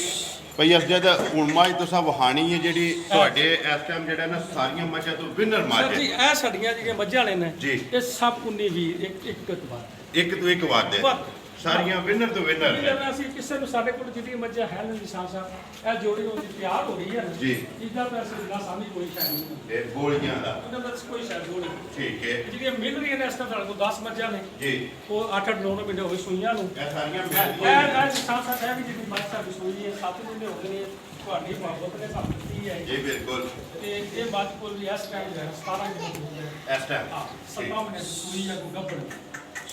ਭਈ ਅਸ ਜਦ ਹੁਣ ਮਾਈ ਤੁਸੀਂ ਵਹਾਣੀ ਹੈ ਜਿਹੜੀ ਤੁਹਾਡੇ ਇਸ ਟਾਈਮ ਜਿਹੜਾ ਨਾ ਸਾਰੀਆਂ ਮੱਝਾਂ ਤੋਂ ਵਿਨਰ ਮੱਝ ਸਰ ਜੀ ਹੈ ਇਹ ਸਾਡੀਆਂ ਜਿਹੜੀਆਂ ਮੱਝਾਂ ਵਾਲੇ ਨੇ ਜੀ। ਇਹ ਸਭ 19 ਵੀ ਇੱਕ ਵਾਰ ਇੱਕ ਤੋਂ ਇੱਕ ਵਾਦ ਹੈ ਵੱਧ। ਸਾਰੀਆਂ ਵਿਨਰ ਤੋਂ ਵਿਨਰ ਨੇ ਜਿਵੇਂ ਅਸੀਂ ਕਿਸੇ ਨੂੰ ਸਾਡੇ ਕੋਲ ਜਿਹੜੀਆਂ ਮੱਝਾਂ ਹੈ ਨਾ ਨਿਸ਼ਾਨ ਸਾਹਿਬ ਇਹ ਜੋੜੀ ਉਹਦੀ ਤਿਆਰ ਹੋ ਰਹੀ ਹੈ ਨਾ ਜੀ। ਇਹਦਾ ਤਾਂ ਅਸੀਂ ਨਾ ਸਾਹਮਣੇ ਕੋਈ ਸ਼ਾਇਦ ਨਹੀਂ ਇਹ ਗੋਲੀਆਂ ਦਾ ਇਹਨਾਂ ਦਾ ਕੋਈ ਸ਼ਾਇਦ ਜੋੜੀ ਨਹੀਂ। ਠੀਕ ਹੈ ਜਿਹੜੀਆਂ ਮਿਲ ਰਹੀਆਂ ਨੇ ਇਸ ਤਰ੍ਹਾਂ ਸਾਡੇ ਕੋਲ 10 ਮੱਝਾਂ ਨੇ ਜੀ ਉਹ 8-8 9 ਮਹੀਨੇ ਹੋ ਗਏ ਸੂਈਆਂ ਨੂੰ ਇਹ ਸਾਰੀਆਂ ਇਹ ਮਿਲਦੀਆਂ ਨੇ ਨਿਸ਼ਾਨ ਸਾਹਿਬ ਹੈ ਵੀ ਜਿਹੜੀ ਮੱਝ ਸਾਡੀ ਸੂਈ ਹੈ 7 ਮਹੀਨੇ ਹੋ ਗਏ ਨੇ ਤੁਹਾਡੀ ਮੁਹੱਬਤ ਨੇ ਸਾਨੂੰ ਦਿੱਤੀ ਹੈ ਜੀ ਬਿਲਕੁਲ ਤੇ ਇਹ ਮੱਝ ਕੋਲ ਵੀ ਇਸ ਟਾਈਮ ਹੈ 17 ਕਿਲੋ ਦੁੱਧ ਹੈ ਇਸ ਟਾਈਮ ਹਾਂ 7 ਮਹੀਨੇ ਦੀ ਸੂਈ ਹੈ ਗੱਭਣ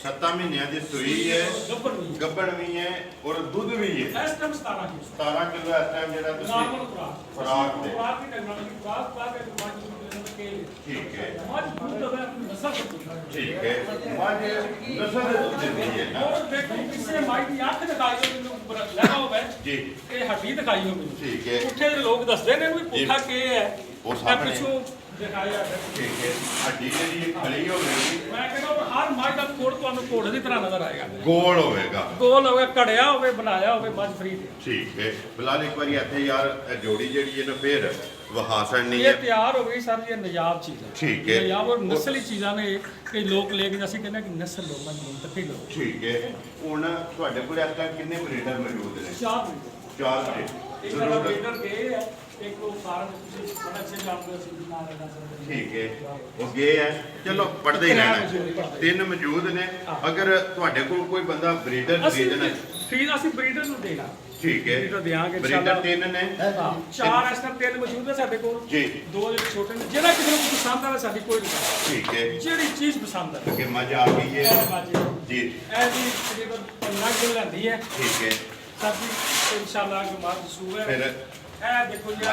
7 ਮਹੀਨਿਆਂ ਦੀ ਸੂਈ ਹੈ ਗੱਭਣ ਵੀ ਗੱਬਣ ਵੀ ਹੈ ਔਰ ਦੁੱਧ ਵੀ ਹੈ ਇਸ ਟਾਈਮ 17 ਕਿਲੋ 17 ਕਿਲੋ ਇਸ ਟਾਈਮ ਜਿਹੜਾ ਤੁਸੀਂ ਨਾਰਮਲ ਖੁਰਾਕ ਖੁਰਾਕ ਦੇ। ਖੁਰਾਕ ਦੀ ਟੈਕਨੋਲੋਜੀ ਖੁਰਾਕ ਪਾ ਕੇ ਮੱਝ ਨੂੰ ਕੇ ਠੀਕ ਹੈ ਮੱਝ ਦੁੱਧ ਦਵੇ ਆਪਣੀ ਨਸਲ ਤੋਂ ਠੀਕ ਹੈ ਮੱਝ ਨਸਲ ਦੇ ਦੁੱਧ ਦਿੰਦੀ ਹੈ ਨਾ ਔਰ ਦੇਖੋ ਕਿਸੇ ਮਾਈ ਦੀ ਅੱਖ ਦਿਖਾਈ ਹੋਵੇ ਮੈਨੂੰ ਲਗਾ ਹੋਵੇ ਜੀ ਇਹ ਹੱਡੀ ਦਿਖਾਈ ਹੋਵੇ ਮੈਨੂੰ ਠੀਕ ਹੈ ਉੱਥੇ ਦੇ ਲੋਕ ਦੱਸਦੇ ਨੇ ਵੀ ਪੁੱਠਾ ਕੀ ਹੈ ਉਹ ਇਹ ਸਾਹਮਣੇ। ਪਿੱਛੋਂ ਦਿਖਾਇਆ ਹੈ। ਠੀਕ ਹੈ, ਹੱਡੀ ਜਿਹੜੀ ਖਲੀ ਹੋਵੇਗੀ, ਮੈਂ ਕਹਿੰਦਾ ਹਰ ਮੱਝ ਦਾ ਕੋੜ ਤੁਹਾਨੂੰ ਘੋੜੇ ਦੀ ਤਰ੍ਹਾਂ ਨਜ਼ਰ ਆਏਗਾ। ਗੋਲ ਹੋਵੇਗਾ, ਗੋਲ ਹੋਵੇ, ਘੜਿਆ ਹੋਵੇ, ਬਣਾਇਆ ਹੋਵੇ, ਮੱਝ ਫਰੀ ਦੀ। ਠੀਕ ਹੈ। ਫਿਲਹਾਲ ਇੱਕ ਵਾਰੀ ਇੱਥੇ ਯਾਰ ਇਹ ਜੋੜੀ ਜਿਹੜੀ ਹੈ ਨਾ ਫੇਰ ਵਹਾ ਸੜਨੀ ਇਹ ਹੈ। ਤਿਆਰ ਹੋ ਗਈ ਸਰ ਜੀ, ਇਹ ਨਜਾਬ ਚੀਜ਼ ਹੈ। ਠੀਕ ਹੈ। ਨਜਾਬ ਔਰ ਨਸਲੀ ਚੀਜ਼ਾਂ ਨੇ ਕਿ ਲੋਕ ਲੈ ਕੇ ਅਸੀਂ ਕਹਿੰਦੇ ਕਿ ਨਸਲ ਲੋਕਾਂ ਦੀ ਮੁੰਤਕੀ ਲੋ। ਠੀਕ ਹੈ। ਹੁਣ ਤੁਹਾਡੇ ਕੋਲ ਅੱਜ ਤੱਕ ਕਿੰਨੇ ਬਰੀਡਰ ਮੌਜੂਦ ਨੇ? 4 ਮਿੰਟ 4 ਨੇ। ਇੱਕ ਸਾਡਾ ਬਰੀਡਰ ਗਏ ਹੈ, ਇੱਕ ਉਹ ਫਾਰਮ ਤੁਸੀਂ ਬੜਾ ਅੱਛੇ ਜਾਣਦੇ ਹੋ, ਅਸੀਂ ਵੀ ਨਾਲ ਰਹਿਣਾ ਸਕਦੇ। ਠੀਕ ਹੈ, ਉਹ ਗਏ ਹੈ, ਚਲੋ ਪੜਦੇ ਹੀ ਰਹਿਣਾ। 3 ਮੌਜੂਦ ਨੇ। ਅਗਰ ਤੁਹਾਡੇ ਕੋਲ ਕੋਈ ਬੰਦਾ ਬਰੀਡਰ ਅਸੀਂ ਖਰੀਦਣਾ, ਫੀਸ ਅਸੀਂ ਬਰੀਡਰ ਨੂੰ ਦੇਣਾ। ਠੀਕ ਹੈ, ਬਰੀਡਰ ਦਿਆਂਗੇ ਬਰੀਡਰ 3 ਨੇ। 4 ਇਸ ਤਰ੍ਹਾਂ 3 ਮੌਜੂਦ ਹੈ ਸਾਡੇ ਕੋਲ ਜੀ। 2 ਜਿਹੜੇ ਛੋਟੇ ਨੇ, ਜਿਹੜਾ ਕਿਸੇ ਨੂੰ ਪਸੰਦ ਆਵੇ ਸਾਡੀ ਕੋਈ ਨਹੀਂ। ਠੀਕ ਹੈ, ਜਿਹੜੀ ਚੀਜ਼ ਪਸੰਦ ਆਵੇ ਕਿ ਮਜ਼ਾ ਆ ਗਈ ਹੈ ਇਹ ਬਾਜੀ ਜੀ। ਇਹ ਜੀ ਤਕਰੀਬਨ 15 ਕਿਲੋ ਲੈਂਦੀ ਹੈ ਠੀਕ ਹੈ, ਸਰ ਜੀ, ਇਨਸ਼ਾਅੱਲਾ ਜਮਾਤ ਸੂ ਹੈ। ਫਿਰ ਇਹ ਦੇਖੋ ਜੀ,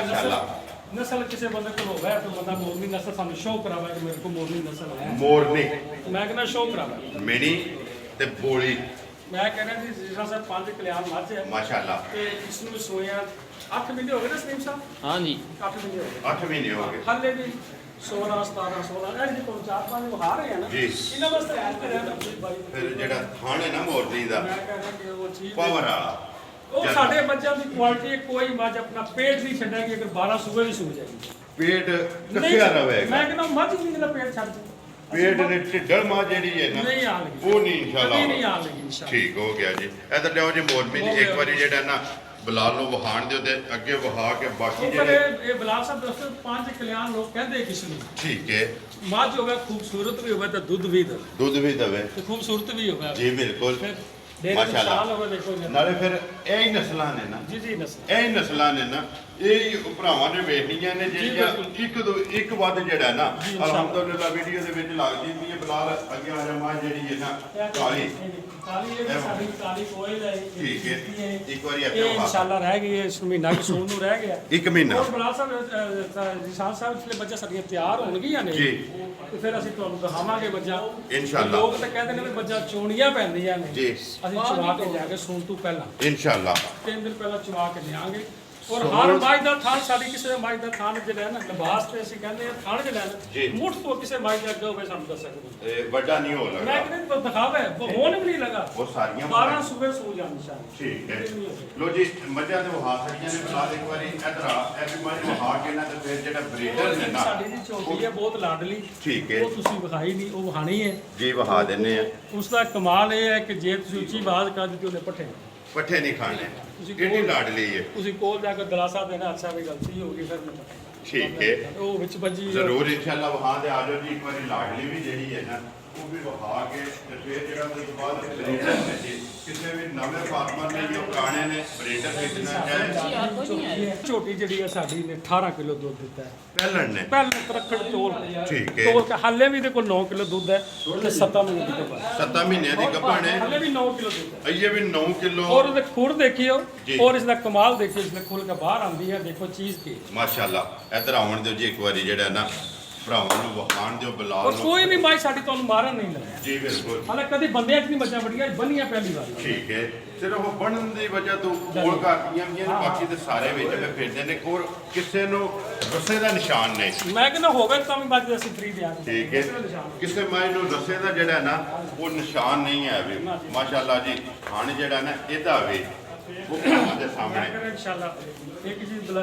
ਨਸਲ ਕਿਸੇ ਬੰਦੇ ਕੋਲ ਹੋਵੇ ਤਾਂ ਬੰਦਾ ਮੋਰਨੀ ਨਸਲ ਸਾਨੂੰ ਸ਼ੋਅ ਕਰਾਵੇ ਕਿ ਮੇਰੇ ਕੋਲ ਮੋਰਨੀ ਨਸਲ ਹੈ। ਮੋਰਨੀ, ਮੈਂ ਕਹਿੰਦਾ ਸ਼ੋਅ ਕਰਾਵੇ। ਮਿਨੀ ਤੇ ਬੋਲੀ, ਮੈਂ ਕਹਿੰਦਾ ਜੀ ਜਿਹੜਾ ਸਰ 5 ਕਲਿਆਣ ਮੱਝ ਹੈ ਮਾਸ਼ਾਅੱਲਾ। ਤੇ ਇਸ ਨੂੰ ਸੋਇਆ 8 ਮਹੀਨੇ ਹੋ ਗਏ ਨਾ ਸਲੀਮ ਸਾਹਿਬ? ਹਾਂਜੀ 8 ਮਹੀਨੇ ਹੋ ਗਏ। 8 ਮਹੀਨੇ ਹੋ ਗਏ। ਹਾਲੇ ਵੀ 16 17 16 ਇਹ ਜੀ ਕੋਲ 4-5 ਵਹਾ ਰਹੇ ਆ ਨਾ, ਜੀ। ਇਹਨਾਂ ਵਾਸਤੇ ਐਡ ਕਰਿਆ ਨਾ ਬਾਈ। ਫਿਰ ਜਿਹੜਾ ਥਣ ਹੈ ਨਾ ਮੋਰਨੀ ਦਾ, ਮੈਂ ਕਹਿੰਦਾ ਕਿ ਉਹ ਚੀਜ਼ ਪਾਵਰ ਵਾਲਾ, ਉਹ ਸਾਡੇ ਬੱਚਿਆਂ ਦੀ ਕੁਆਲਿਟੀ, ਕੋਈ ਮੱਝ ਆਪਣਾ ਪੇਟ ਨਹੀਂ ਛੱਡੇਗੀ ਅਗਰ 12 ਸੂਬੇ ਵੀ ਸੂ ਜਾਏਗੀ। ਪੇਟ ਨਹੀਂ ਕੱਸਿਆ ਛੱਡ- ਰਵੇਗਾ। ਮੈਂ ਕਹਿੰਦਾ ਮੱਝ ਨਹੀਂ ਜਿਹੜਾ ਪੇਟ ਛੱਡ ਦੇ। ਪੇਟ ਦੇ ਢਿੱਡਲ ਮਾਂ ਜਿਹੜੀ ਹੈ ਨਾ, ਨਹੀਂ ਆਣ ਲੱਗੀ। ਉਹ ਨਹੀਂ ਇਨਸ਼ਾਅੱਲਾ। ਕਦੀ ਨਹੀਂ ਆਣ ਲੱਗੀ ਇਨਸ਼ਾਅੱਲਾ। ਠੀਕ ਹੋ ਗਿਆ ਜੀ। ਇਧਰ ਲਿਆਓ ਜੀ ਮੋਰਨੀ ਜੀ, ਇੱਕ ਵਾਰੀ ਜਿਹੜਾ ਨਾ ਬਲਾਲ ਨੂੰ ਵਹਾਣ ਦਿਓ ਤੇ ਅੱਗੇ ਵਹਾ ਕੇ ਬਾਕੀ ਉਹ ਫਿਰ ਜਿਹੜੇ। ਇਹ ਬਲਾਲ ਸਾਹਿਬ ਦੋਸਤੋ 5 ਕਲਿਆਣ ਲੋਕ ਕਹਿੰਦੇ ਕਿਸ ਨੂੰ ਠੀਕ ਹੈ, ਮੱਝ ਹੋਵੇ ਖੂਬਸੂਰਤ ਵੀ ਹੋਵੇ ਤੇ ਦੁੱਧ ਵੀ ਦੇ ਦੁੱਧ ਵੀ ਦਵੇ ਤੇ ਖੂਬਸੂਰਤ ਵੀ ਹੋਵੇ। ਜੀ, ਬਿਲਕੁਲ ਫਿਰ ਡੇਰੇ ਦੀ ਮਾਸ਼ਾਅੱਲਾ। ਸ਼ਾਨ ਹੋਵੇ, ਦੇਖੋ ਜੀ। ਨਾਲੇ ਫਿਰ ਇਹ ਹੀ ਨਸਲਾਂ ਨੇ ਨਾ, ਜੀ ਜੀ ਨਸਲ ਇਹ ਹੀ ਨਸਲਾਂ ਨੇ ਨਾ, ਇਹ ਹੀ ਭਰਾਵਾਂ ਨੇ ਵੇਖਣੀਆਂ ਨੇ ਜਿਹੜੀਆਂ ਇੱਕ ਵੱਧ ਜਿਹੜਾ ਨਾ ਜੀ, ਇਨਸ਼ਾਅੱਲਾ। ਅਲਹਮਦੁਲਿਲਾ ਵੀਡੀਓ ਦੇ ਵਿੱਚ ਲੱਗਦੀ ਵੀ ਹੈ। ਬਲਾਲ ਅੱਗੇ ਆ ਜਾ ਮਾਂ ਜਿਹੜੀ ਹੈ ਨਾ ਕਾਲੀ। ਕਾਲੀ ਇਹ ਵੀ ਸਾਡੀ ਕਾਲੀ ਕੋਇਲ ਹੈ। ਠੀਕ ਹੈ, ਇੱਕ ਵਾਰੀ ਇਹ ਇੱਥੇ ਵਹਾ। ਇਨਸ਼ਾਅੱਲਾ ਰਹਿ ਗਈ ਹੈ, ਇਸ ਮਹੀਨਾ ਕਿ ਸੂਣ ਨੂੰ ਰਹਿ ਗਿਆ। 1 ਮਹੀਨਾ। ਹੋਰ ਬਲਾਲ ਸਾਹਿਬ ਨਿਸ਼ਾਨ ਸਾਹਿਬ ਜਿਹੜੇ ਬੱਚੇ ਸਾਡੀਆਂ ਤਿਆਰ ਹੋਣਗੀਆਂ ਨੇ ਜੀ। ਤੇ ਫਿਰ ਅਸੀਂ ਤੁਹਾਨੂੰ ਦਿਖਾਵਾਂਗੇ ਬੱਚਾ। ਇਨਸ਼ਾਅੱਲਾ। ਲੋਕ ਤਾਂ ਕਹਿੰਦੇ ਨੇ ਵੀ ਬੱਚਾ ਚੋਣੀਆਂ ਪੈਂਦੀਆਂ ਨੇ। ਜੀ। ਅਸੀਂ ਚਵਾ ਕੇ ਜਾ ਕੇ ਸੂਣ ਤੋਂ ਪਹਿਲਾਂ ਇਨਸ਼ਾਅੱਲਾ 3 ਦਿਨ ਪਹਿਲਾਂ ਚਵਾ ਕੇ ਲਿਆਂਗੇ। ਔਰ ਸੋ ਹਰ ਮੱਝ ਦਾ ਥਾਣ, ਸਾਡੀ ਕਿਸੇ ਮੱਝ ਦਾ ਥਾਣ ਜਿਹੜਾ ਹੈ ਨਾ, ਲਿਬਾਸ ਤੇ ਅਸੀਂ ਕਹਿੰਦੇ ਆ ਥਾਣ ਜਿਹੜਾ ਜੀ। ਹੈ ਮੁੱਠ ਤੋਂ ਕਿਸੇ ਮੱਝ ਦਾ ਅੱਗੇ ਹੋਵੇ ਸਾਨੂੰ ਦੱਸ ਸਕਦੇ। ਇਹ ਵੱਡਾ ਨਹੀਂ ਹੋ ਮੈਂ ਲੱਗਾ, ਕਹਿੰਦਾ ਦਿਖਾਵੇ ਹੋਣ ਵੀ ਨਹੀਂ ਲਗਾ। ਉਹ ਸਾਰੀਆਂ 12 ਸੂਬੇ ਸੂ ਜਾਣ ਨਿਸ਼ਾਨ। ਠੀਕ ਹੈ। ਲੋ ਜੀ, ਮੱਝਾਂ ਤੇ ਵਹਾ ਸਕੀਆਂ ਨੇ। ਬਲਾਲ ਇੱਕ ਵਾਰੀ ਇਧਰ ਆ, ਐਸੀ ਮੱਝ ਵਹਾ ਕੇ ਨਾ ਤੇ ਫਿਰ ਜਿਹੜਾ ਬਰੀਡਰ ਨੇ ਨਾ, ਸਾਡੀ ਦੀ ਝੋਟੀ ਹੈ ਬਹੁਤ ਲਾਡਲੀ। ਠੀਕ ਹੈ ਉਹ ਤੁਸੀਂ ਵਿਖਾਈ ਨਹੀਂ, ਉਹ ਵਹਾਣੀ ਹੈ। ਜੀ, ਵਹਾ ਦਿੰਨੇ ਆ। ਉਸ ਦਾ ਕਮਾਲ ਇਹ ਹੈ ਕਿ ਜੇ ਤੁਸੀਂ ਉੱਚੀ ਆਵਾਜ਼ ਕਰ ਦਿੱਤੀ ਉਹਨੇ ਪੱਠੇ। ਪੱਠੇ ਨਹੀਂ ਖਾਣੇ, ਤੁਸੀਂ ਕਿੰਨੀ ਲਾਡਲੀ ਹੈ। ਤੁਸੀਂ ਕੋਲ ਜਾ ਕੇ ਦਲਾਸਾ ਦੇਣਾ, ਅੱਛਾ ਵੀ ਗਲਤੀ ਹੋ ਗਈ ਫਿਰ ਮੈਂ ਠੀਕ ਹੈ, ਉਹ ਵਿੱਚ ਵੱਜੀ। ਜ਼ਰੂਰ ਇਨਸ਼ਾਅੱਲਾ ਵਹਾ ਦੇ ਆ ਜਾਓ ਜੀ। ਇੱਕ ਵਾਰੀ ਲਾਡਲੀ ਵੀ ਜਿਹੜੀ ਹੈ ਨਾ, ਉਹ ਵੀ ਵਹਾ ਕੇ ਤੇ ਫਿਰ ਜਿਹੜਾ ਉਹਦੇ ਤੋਂ ਬਾਅਦ ਬਰੀਡਰ ਨੇ ਜੀ, ਕਿਸੇ ਵੀ ਨਵੇਂ ਫਾਰਮਰ ਨੇ ਜੋ ਪੁਰਾਣੇ ਨੇ ਬਰੀਡਰ ਖਰੀਦਣਾ ਚਾਹੇ, ਝੋਟੀ ਜਿਹੜੀ ਹੈ ਸਾਡੀ ਨੇ 18 ਕਿਲੋ ਦੁੱਧ ਦਿੱਤਾ ਹੈ। ਪਹਿਲਣ ਨੇ। ਪਹਿਲਾਂ ਤਰਖੜ ਤੋਲ ਠੀਕ ਹੈ। ਤੋਲ ਕੇ ਹਾਲੇ ਵੀ ਇਹਦੇ ਕੋਲ 9 ਕਿਲੋ ਦੁੱਧ ਹੈ ਤੇ 7 ਮਹੀਨੇ ਦੀ ਗੱਭਣ। 7 ਮਹੀਨਿਆਂ ਦੀ ਗੱਭਣ ਹੈ। ਹਾਲੇ ਵੀ 9 ਕਿਲੋ ਦੁੱਧ ਹੈ। ਅਈਏ ਵੀ 9 ਕਿਲੋ। ਔਰ ਉਹਦੇ ਖੁਰ ਦੇਖਿਓ ਜੀ। ਔਰ ਇਸ ਦਾ ਕਮਾਲ ਦੇਖਿਓ, ਇਸ ਦੇ ਖੁੱਲ ਕੇ ਬਾਹਰ ਆਉਂਦੀ ਹੈ। ਦੇਖੋ ਚੀਜ਼ ਕੀ ਹੈ। ਮਾਸ਼ਾਅੱਲਾ। ਇੱਧਰ ਆਉਣ ਦਿਓ ਜੀ ਇੱਕ ਵਾਰੀ, ਜਿਹੜਾ ਨਾ ਭਰਾਵਾਂ ਨੂੰ ਵਹਾਣ ਦਿਓ ਬਲਾਲ ਔਰ ਨੂੰ। ਕੋਈ ਵੀ ਮਾਈ ਸਾਡੀ ਤੁਹਾਨੂੰ ਮਾਰਨ ਨਹੀਂ ਲੱਗਾ। ਜੀ ਬਿਲਕੁਲ ਹਾਲੇ ਕਦੀ ਬੰਦਿਆਂ 'ਚ ਨਹੀਂ ਬੱਚਾ ਵੜੀਆਂ, ਬੰਨੀਆਂ ਪਹਿਲੀ ਵਾਰ। ਠੀਕ ਹੈ। ਸਿਰਫ ਉਹ ਬਣਨ ਦੀ ਵਜ੍ਹਾ ਤੋਂ ਕੋਲ ਕਰਦੀਆਂ ਗਈਆਂ ਨੇ, ਬਾਕੀ ਤੇ ਸਾਰੇ ਵਿੱਚ ਵਿੱਚ ਫਿਰਦੇ ਨੇ। ਹੋਰ ਕਿਸੇ ਨੂੰ ਰੱਸੇ ਦਾ ਨਿਸ਼ਾਨ ਨਹੀਂ। ਮੈਂ ਕਹਿੰਦਾ ਹੋਵੇ ਤਾਂ ਵੀ ਬਾਅਦ ਅਸੀਂ ਫ੍ਰੀ ਦਿਆਂਗੇ। ਠੀਕ ਹੈ। ਕਿਸੇ ਮਾਈ ਨੂੰ ਰੱਸੇ ਦਾ ਜਿਹੜਾ ਨਾ ਉਹ ਨਿਸ਼ਾਨ ਨਹੀਂ ਹੈ ਵੀ। ਮਾਸ਼ਾਅੱਲਾ ਜੀ, ਖਾਣ ਜਿਹੜਾ ਨਾ ਇਹਦਾ ਵੀ ਉਹ ਭਰਾਵਾਂ ਦੇ ਮੈਂ ਸਾਹਮਣੇ। ਕਹਿੰਦਾ ਇਨਸ਼ਾਅੱਲਾ ਇੱਕ ਜੀ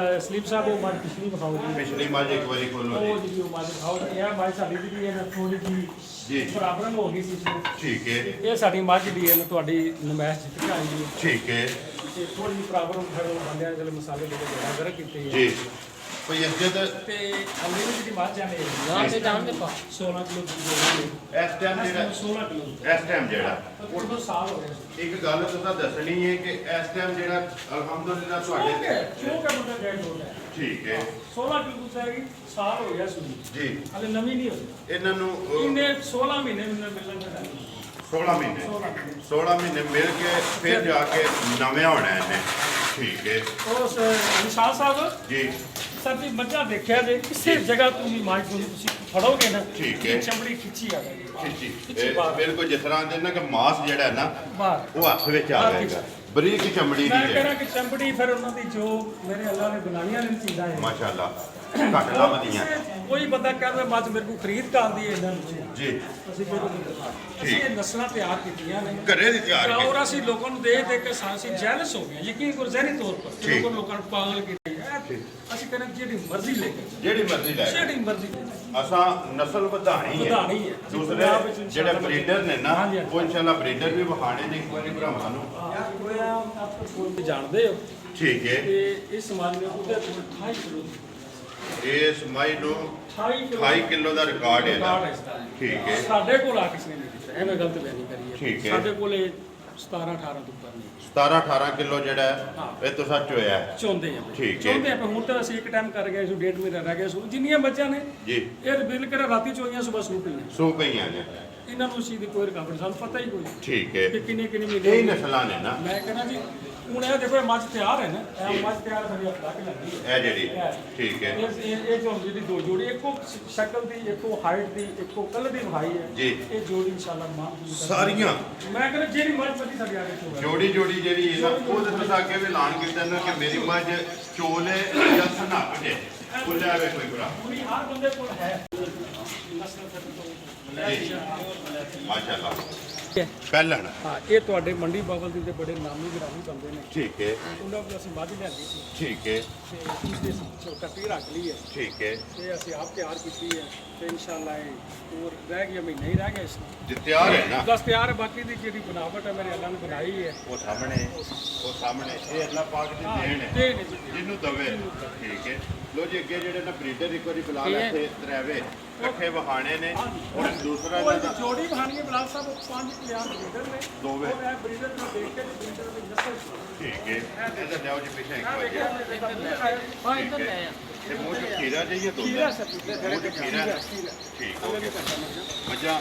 ਸਲੀਮ ਸਾਹਿਬ ਉਹ ਮਾਝ ਪਿਛਲੀ ਵਿਖਾਓ ਜੀ। ਪਿਛਲੀ ਮਾਝ ਇੱਕ ਵਾਰੀ ਖੋਲੋ ਉਹ ਜੀ। ਜਿਹੜੀ ਉਹ ਮਾਝ ਵਿਖਾਓ ਜੀ। ਇਹ ਮਾਝ ਸਾਡੀ ਜਿਹੜੀ ਹੈ ਨਾ ਥੋੜੀ ਜੀ। ਜੀ ਬਰਾਬਰ ਹੋ ਗਈ ਸੀ ਇਸਨੂੰ। ਠੀਕ ਹੈ, ਇਹ ਸਾਡੀ ਮੱਝ ਜਿਹੜੀ ਹੈ ਨਾ ਤੁਹਾਡੀ ਨਮਾਇਸ਼ ਜਿੱਤ ਕੇ ਆਈ ਹੈ ਠੀਕ ਹੈ ਤੇ ਥੋੜੀ ਜਿਹੀ ਬਰਾਬਰ ਫਿਰ ਉਹ ਬੰਦਿਆਂ ਦੇ ਮਸਾਲੇ ਜਿਹੜੇ ਬਣਾ ਕਰ ਕੀਤੇ ਹੈ ਜੀ। ਕੋਈ ਇੱਜ਼ਤ ਤੇ ਹਲੇ ਵੀ ਜਿਹੜੀ ਮੱਝ ਆ ਨੇ ਜਾਣ ਤੇ ਜਾਣ ਦੇ ਪਾ 16 ਕਿਲੋ ਦੁੱਧ ਦੇ ਇਸ ਟਾਈਮ ਜਿਹੜਾ 16 ਕਿਲੋ ਇਸ ਟਾਈਮ ਜਿਹੜਾ ਉਹ ਤੋਂ ਸਾਲ ਹੋ ਗਏ ਇੱਕ ਗੱਲ ਤੁਸੀਂ ਦੱਸਣੀ ਹੈ ਕਿ ਇਸ ਟਾਈਮ ਜਿਹੜਾ ਅਲਹਮਦੁਲਿਲਾ ਚੋਕ ਤੁਹਾਡੇ ਹੈ ਚੋਕ ਹੈ ਬੰਦਾ ਗੈਸ ਹੋ ਗਿਆ ਠੀਕ ਹੈ 16 ਕਿਲੋ ਦੁੱਧ ਹੈਗੀ ਸਾਲ ਹੋ ਗਿਆ ਸੁਣੀ ਜੀ। ਹਲੇ ਨਵੀਂ ਨਹੀਂ ਹੋਈ। ਇਹਨਾਂ ਨੂੰ ਇਹਨੇ 16 ਮਹੀਨੇ ਮਿਲਣ ਦਾ ਟਾਈਮ 16 ਮਹੀਨੇ 16 ਮਹੀਨੇ ਮਿਲ ਕੇ ਫਿਰ ਜਾ ਕੇ ਨਵੇਂ ਹੋਣਾ ਇਹਨੇ। ਠੀਕ ਹੈ ਉਸ ਨਿਸ਼ਾਨ ਸਾਹਿਬ ਜੀ। ਸਰ ਜੀ ਮੱਝਾਂ ਦੇਖਿਆ ਜੇ ਕਿਸੇ ਜਗ੍ਹਾ ਤੁਸੀਂ ਮਾਈਕ ਨੂੰ ਤੁਸੀਂ ਫੜੋਗੇ ਨਾ ਠੀਕ ਹੈ। ਇਹ ਚਮੜੀ ਖਿੱਚੀ ਆ ਜਾਏਗੀ ਖਿੱਚੀ ਖਿੱਚੀ ਬਾਹਰ। ਬਿਲਕੁਲ ਜਿਸ ਤਰ੍ਹਾਂ ਦੇ ਨਾ ਕਿ ਮਾਸ ਜਿਹੜਾ ਹੈ ਨਾ ਬਾਹਰ ਉਹ ਹੱਥ ਵਿੱਚ ਆ ਹੱਥ ਵਿੱਚ। ਜਾਏਗਾ। ਬਰੀਕ ਚਮੜੀ ਮੈਂ ਦੀ ਕਹਿੰਦਾ ਹੈ ਕਿ ਚੰਬੜੀ ਫਿਰ ਉਹਨਾਂ ਦੀ ਜੋ ਮੇਰੇ ਅੱਲਾ ਨੇ ਬਣਾਈਆਂ ਨੇ ਚੀਜ਼ਾਂ ਹੈ ਮਾਸ਼ਾਅੱਲਾ ਘੱਟ ਲੱਭਦੀਆਂ ਕੋਈ ਬੰਦਾ ਕਹਿੰਦਾ ਮੱਝ ਮੇਰੇ ਕੋਲ ਖਰੀਦ ਕੇ ਆਉਂਦੀ ਹੈ ਇਹਨਾਂ ਨੂੰ ਜੀ ਅਸੀਂ ਫਿਰ ਅਸੀਂ ਇਹ ਨਸਲਾਂ ਤਿਆਰ ਕੀਤੀਆਂ ਨੇ ਘਰੇ ਦੀ ਤਿਆਰ ਕੀਤੀ ਔਰ ਅਸੀਂ ਲੋਕਾਂ ਨੂੰ ਦੇਖ ਦੇਖ ਕੇ ਸਾਂਸੀ ਜੈਲਸ ਹੋ ਗਏ ਯਕੀਨ ਕਰੋ ਜ਼ਹਿਨੀ ਤੌਰ ਪਰ ਠੀਕ। ਲੋਕਾਂ ਨੂੰ ਪਾਗਲ ਕੀਤਾ ਹੈ। ਅਸੀਂ ਕਹਿੰਦੇ ਜਿਹੜੀ ਮਰਜ਼ੀ ਲੈ ਕੇ ਜਿਹੜੀ ਮਰਜ਼ੀ ਲੈ ਜਿਹੜੀ ਮਰਜ਼ੀ ਲੈ ਕੇ। ਅਸਾਂ ਨਸਲ ਵਧਾਣੀ ਵਧਾਉਣੀ ਹੈ। ਦੂਸਰੇ ਪੰਜਾਬ ਵਿੱਚ ਇਨਸ਼ਾਅੱਲਾ ਜਿਹੜੇ ਬਰੀਡਰ ਨੇ ਨਾ ਹਾਂਜੀ, ਹਾਂਜੀ। ਉਹ ਇਨਸ਼ਾਅੱਲਾ ਬਰੀਡਰ ਵੀ ਵਿਖਾਣੇ ਨੇ ਇੱਕ ਵਾਰੀ ਭਰਾਵਾਂ ਨੂੰ ਆਪ ਜਾਣਦੇ ਹੋ ਠੀਕ ਹੈ ਕਿ ਇਸ ਸਮਾਜ ਨੇ ਉਹਦੇ ਕੋਲ 28 ਕਿਲੋ ਇਸ ਮਾਈ ਨੂੰ 28 ਕਿਲੋ ਦਾ ਰਿਕਾਰਡ ਹੈ ਰਿਕਾਰਡ ਹੈ ਇਹਦਾ। ਇਸ ਦਾ। ਠੀਕ ਹੈ ਸਾਡੇ ਕੋਲ ਆ ਕਿਸੇ ਨੇ ਨਹੀਂ ਦਿੱਤਾ ਐਵੇਂ ਗਲਤ ਬਿਆਨੀ ਕਰੀ ਠੀਕ ਹੈ। ਸਾਡੇ ਕੋਲ 17 18 ਤੋਂ ਉੱਪਰ ਨਹੀਂ 17-18 ਕਿਲੋ ਜਿਹੜਾ ਹੈ, ਹਾਂ। ਇਹ ਤੋਂ ਸੱਚ ਹੋਇਆ ਹੈ। ਚਾਹੁੰਦੇ ਆ ਠੀਕ ਹੈ। ਚਾਹੁੰਦੇ ਆ ਪਰ ਹੁਣ ਤਾਂ ਅਸੀਂ ਇੱਕ ਟਾਈਮ ਕਰ ਗਏ ਸੀ 1.5 ਮਹੀਨਾ ਰਹਿ ਗਿਆ ਸੀ ਜਿੰਨੀਆਂ ਬੱਚਿਆਂ ਨੇ ਜੀ ਇਹ ਬਿਲ ਕਰ ਰਾਤੀ ਚੋਈਆਂ ਸਵੇਰ ਸੂ ਪਈਆਂ ਸੋ ਪਈਆਂ ਨੇ ਇਹਨਾਂ ਨੂੰ ਚੀਜ਼ ਦੀ ਕੋਈ ਰਿਕਾਰਡ ਨਹੀਂ, ਸਾਨੂੰ ਪਤਾ ਹੀ ਕੋਈ ਨਹੀਂ ਠੀਕ ਹੈ ਕਿ ਕਿੰਨੇ ਕਿੰਨੇ ਇਹ ਮਹੀਨੇ ਨਸਲਾਂ ਨੇ ਨਾ ਮੈਂ ਕਹਿੰਦਾ ਜੀ ਹੁਣ ਇਹ ਦੇਖੋ ਇਹ ਮੱਝ ਤਿਆਰ ਹੈ ਨਾ ਇਹ ਮੱਝ ਤਿਆਰ ਸਾਡੀ ਹਫਤਾ ਕਿ ਲੱਗਦੀ ਹੈ ਇਹ ਜਿਹੜੀ ਠੀਕ ਹੈ ਇਹ ਜੋ ਜਿਹੜੀ ਦੋ ਜੋੜੀ ਇੱਕੋ ਸ਼ਕਲ ਦੀ ਇੱਕੋ ਹਾਈਟ ਦੀ ਇੱਕੋ ਕਲਰ ਦੀ ਵਿਖਾਈ ਹੈ ਜੀ। ਇਹ ਜੋੜੀ ਇਨਸ਼ਾਅੱਲਾ ਮਾਂ ਦੀ ਸਾਰੀਆਂ ਮੈਂ ਕਹਿੰਦਾ ਜਿਹੜੀ ਮੱਝ ਮੱਝ ਸਾਡੀ ਆ ਕੇ ਚੋਗਾ ਜੋੜੀ ਜਿਹੜੀ ਹੈ ਨਾ ਉਹਦੇ ਤੁਸੀਂ ਅੱਗੇ ਵੀ ਐਲਾਨ ਕੀਤਾ ਨਾ ਕਿ ਮੇਰੀ ਮੱਝ ਚੋਲੇ ਜਾਂ ਸਨੱਪ ਜੇ ਬੁੱਲਿਆ ਵੇ ਕੋਈ ਭਰਾ ਪੂਰੀ ਹਰ ਬੰਦੇ ਕੋਲ ਹੈ ਨਸਲ ਫਿਰ ਤੋਂ ਮਾਸ਼ਾਅੱਲਾ ਪਹਿਲਣ ਹਾਂ ਇਹ ਤੁਹਾਡੇ ਮੰਡੀ ਬਾਬਲ ਦੇ ਬੜੇ ਨਾਮੀ ਗ੍ਰਾਮੀ ਬੰਦੇ ਨੇ ਠੀਕ ਹੈ ਉਹਨਾਂ ਕੋਲ ਅਸੀਂ ਮੱਝ ਲਿਆਂਦੀ ਸੀ ਠੀਕ ਹੈ ਤੇ ਉਸਦੇ ਕੱਟੀ ਰੱਖ ਲਈ ਹੈ ਠੀਕ ਹੈ ਇਹ ਅਸੀਂ ਆਪ ਤਿਆਰ ਕੀਤੀ ਹੈ ਤੇ ਇਨਸ਼ਾਅੱਲਾ ਇਹ ਹੋਰ ਰਹਿ ਗਿਆ ਮਹੀਨਾ ਹੀ ਰਹਿ ਗਿਆ ਇਸ ਨੂੰ ਜੇ ਤਿਆਰ ਹੈ ਨਾ ਬਸ ਤਿਆਰ ਹੈ ਬਾਕੀ ਦੀ ਜਿਹੜੀ ਬਣਾਵਟ ਹੈ ਮੇਰੇ ਅੱਲਾ ਨੇ ਬਣਾਈ ਹੈ ਉਹ ਸਾਹਮਣੇ ਇਹ ਅੱਲਾ ਪਾਕ ਦੀ ਦੇਣ ਹੈ ਤੇ ਨਹੀਂ ਜੀ ਜਿਹਨੂੰ ਦਵੇ ਠੀਕ ਹੈ ਲੋ ਜੀ ਅੱਗੇ ਜਿਹੜੇ ਨਾ ਬਰੀਡਰ ਇੱਕ ਵਾਰੀ ਬੁਲਾ ਲੈ ਤੇ ਦਰਵੇ ਇਕੱਠੇ ਵਹਾਣੇ ਨੇ ਔਰ ਦੂਸਰਾ ਉਹ ਇਹਨਾਂ ਦਾ ਜੋੜੀ ਬਹਾਨੀ ਬਲਾਲ ਸਾਹਿਬ 5 ਪਲੇਅਰ ਬਰੀਡਰ ਨੇ ਦੋਵੇਂ। ਉਹ ਇਹ ਬਰੀਡਰ ਨੂੰ ਦੇਖ ਕੇ ਬਰੀਡਰ ਦੀ ਨਸਲ ਠੀਕ ਹੈ ਇਹਦਾ ਲਿਆਓ ਜੀ ਪਿੱਛੇ ਇੱਕ ਵਾਰੀ ਹਾਂ ਇੱਧਰ ਲੈ ਆ ਤੇ ਮੂੰਹ ਚ ਖੀਰਾ ਜਾਈਏ ਦੋ ਖੀਰਾ ਸਰ ਮੂੰਹ ਚ ਖੀਰਾ ਹੈ। ਠੀਕ ਹੋ ਗਿਆ ਮੱਝਾਂ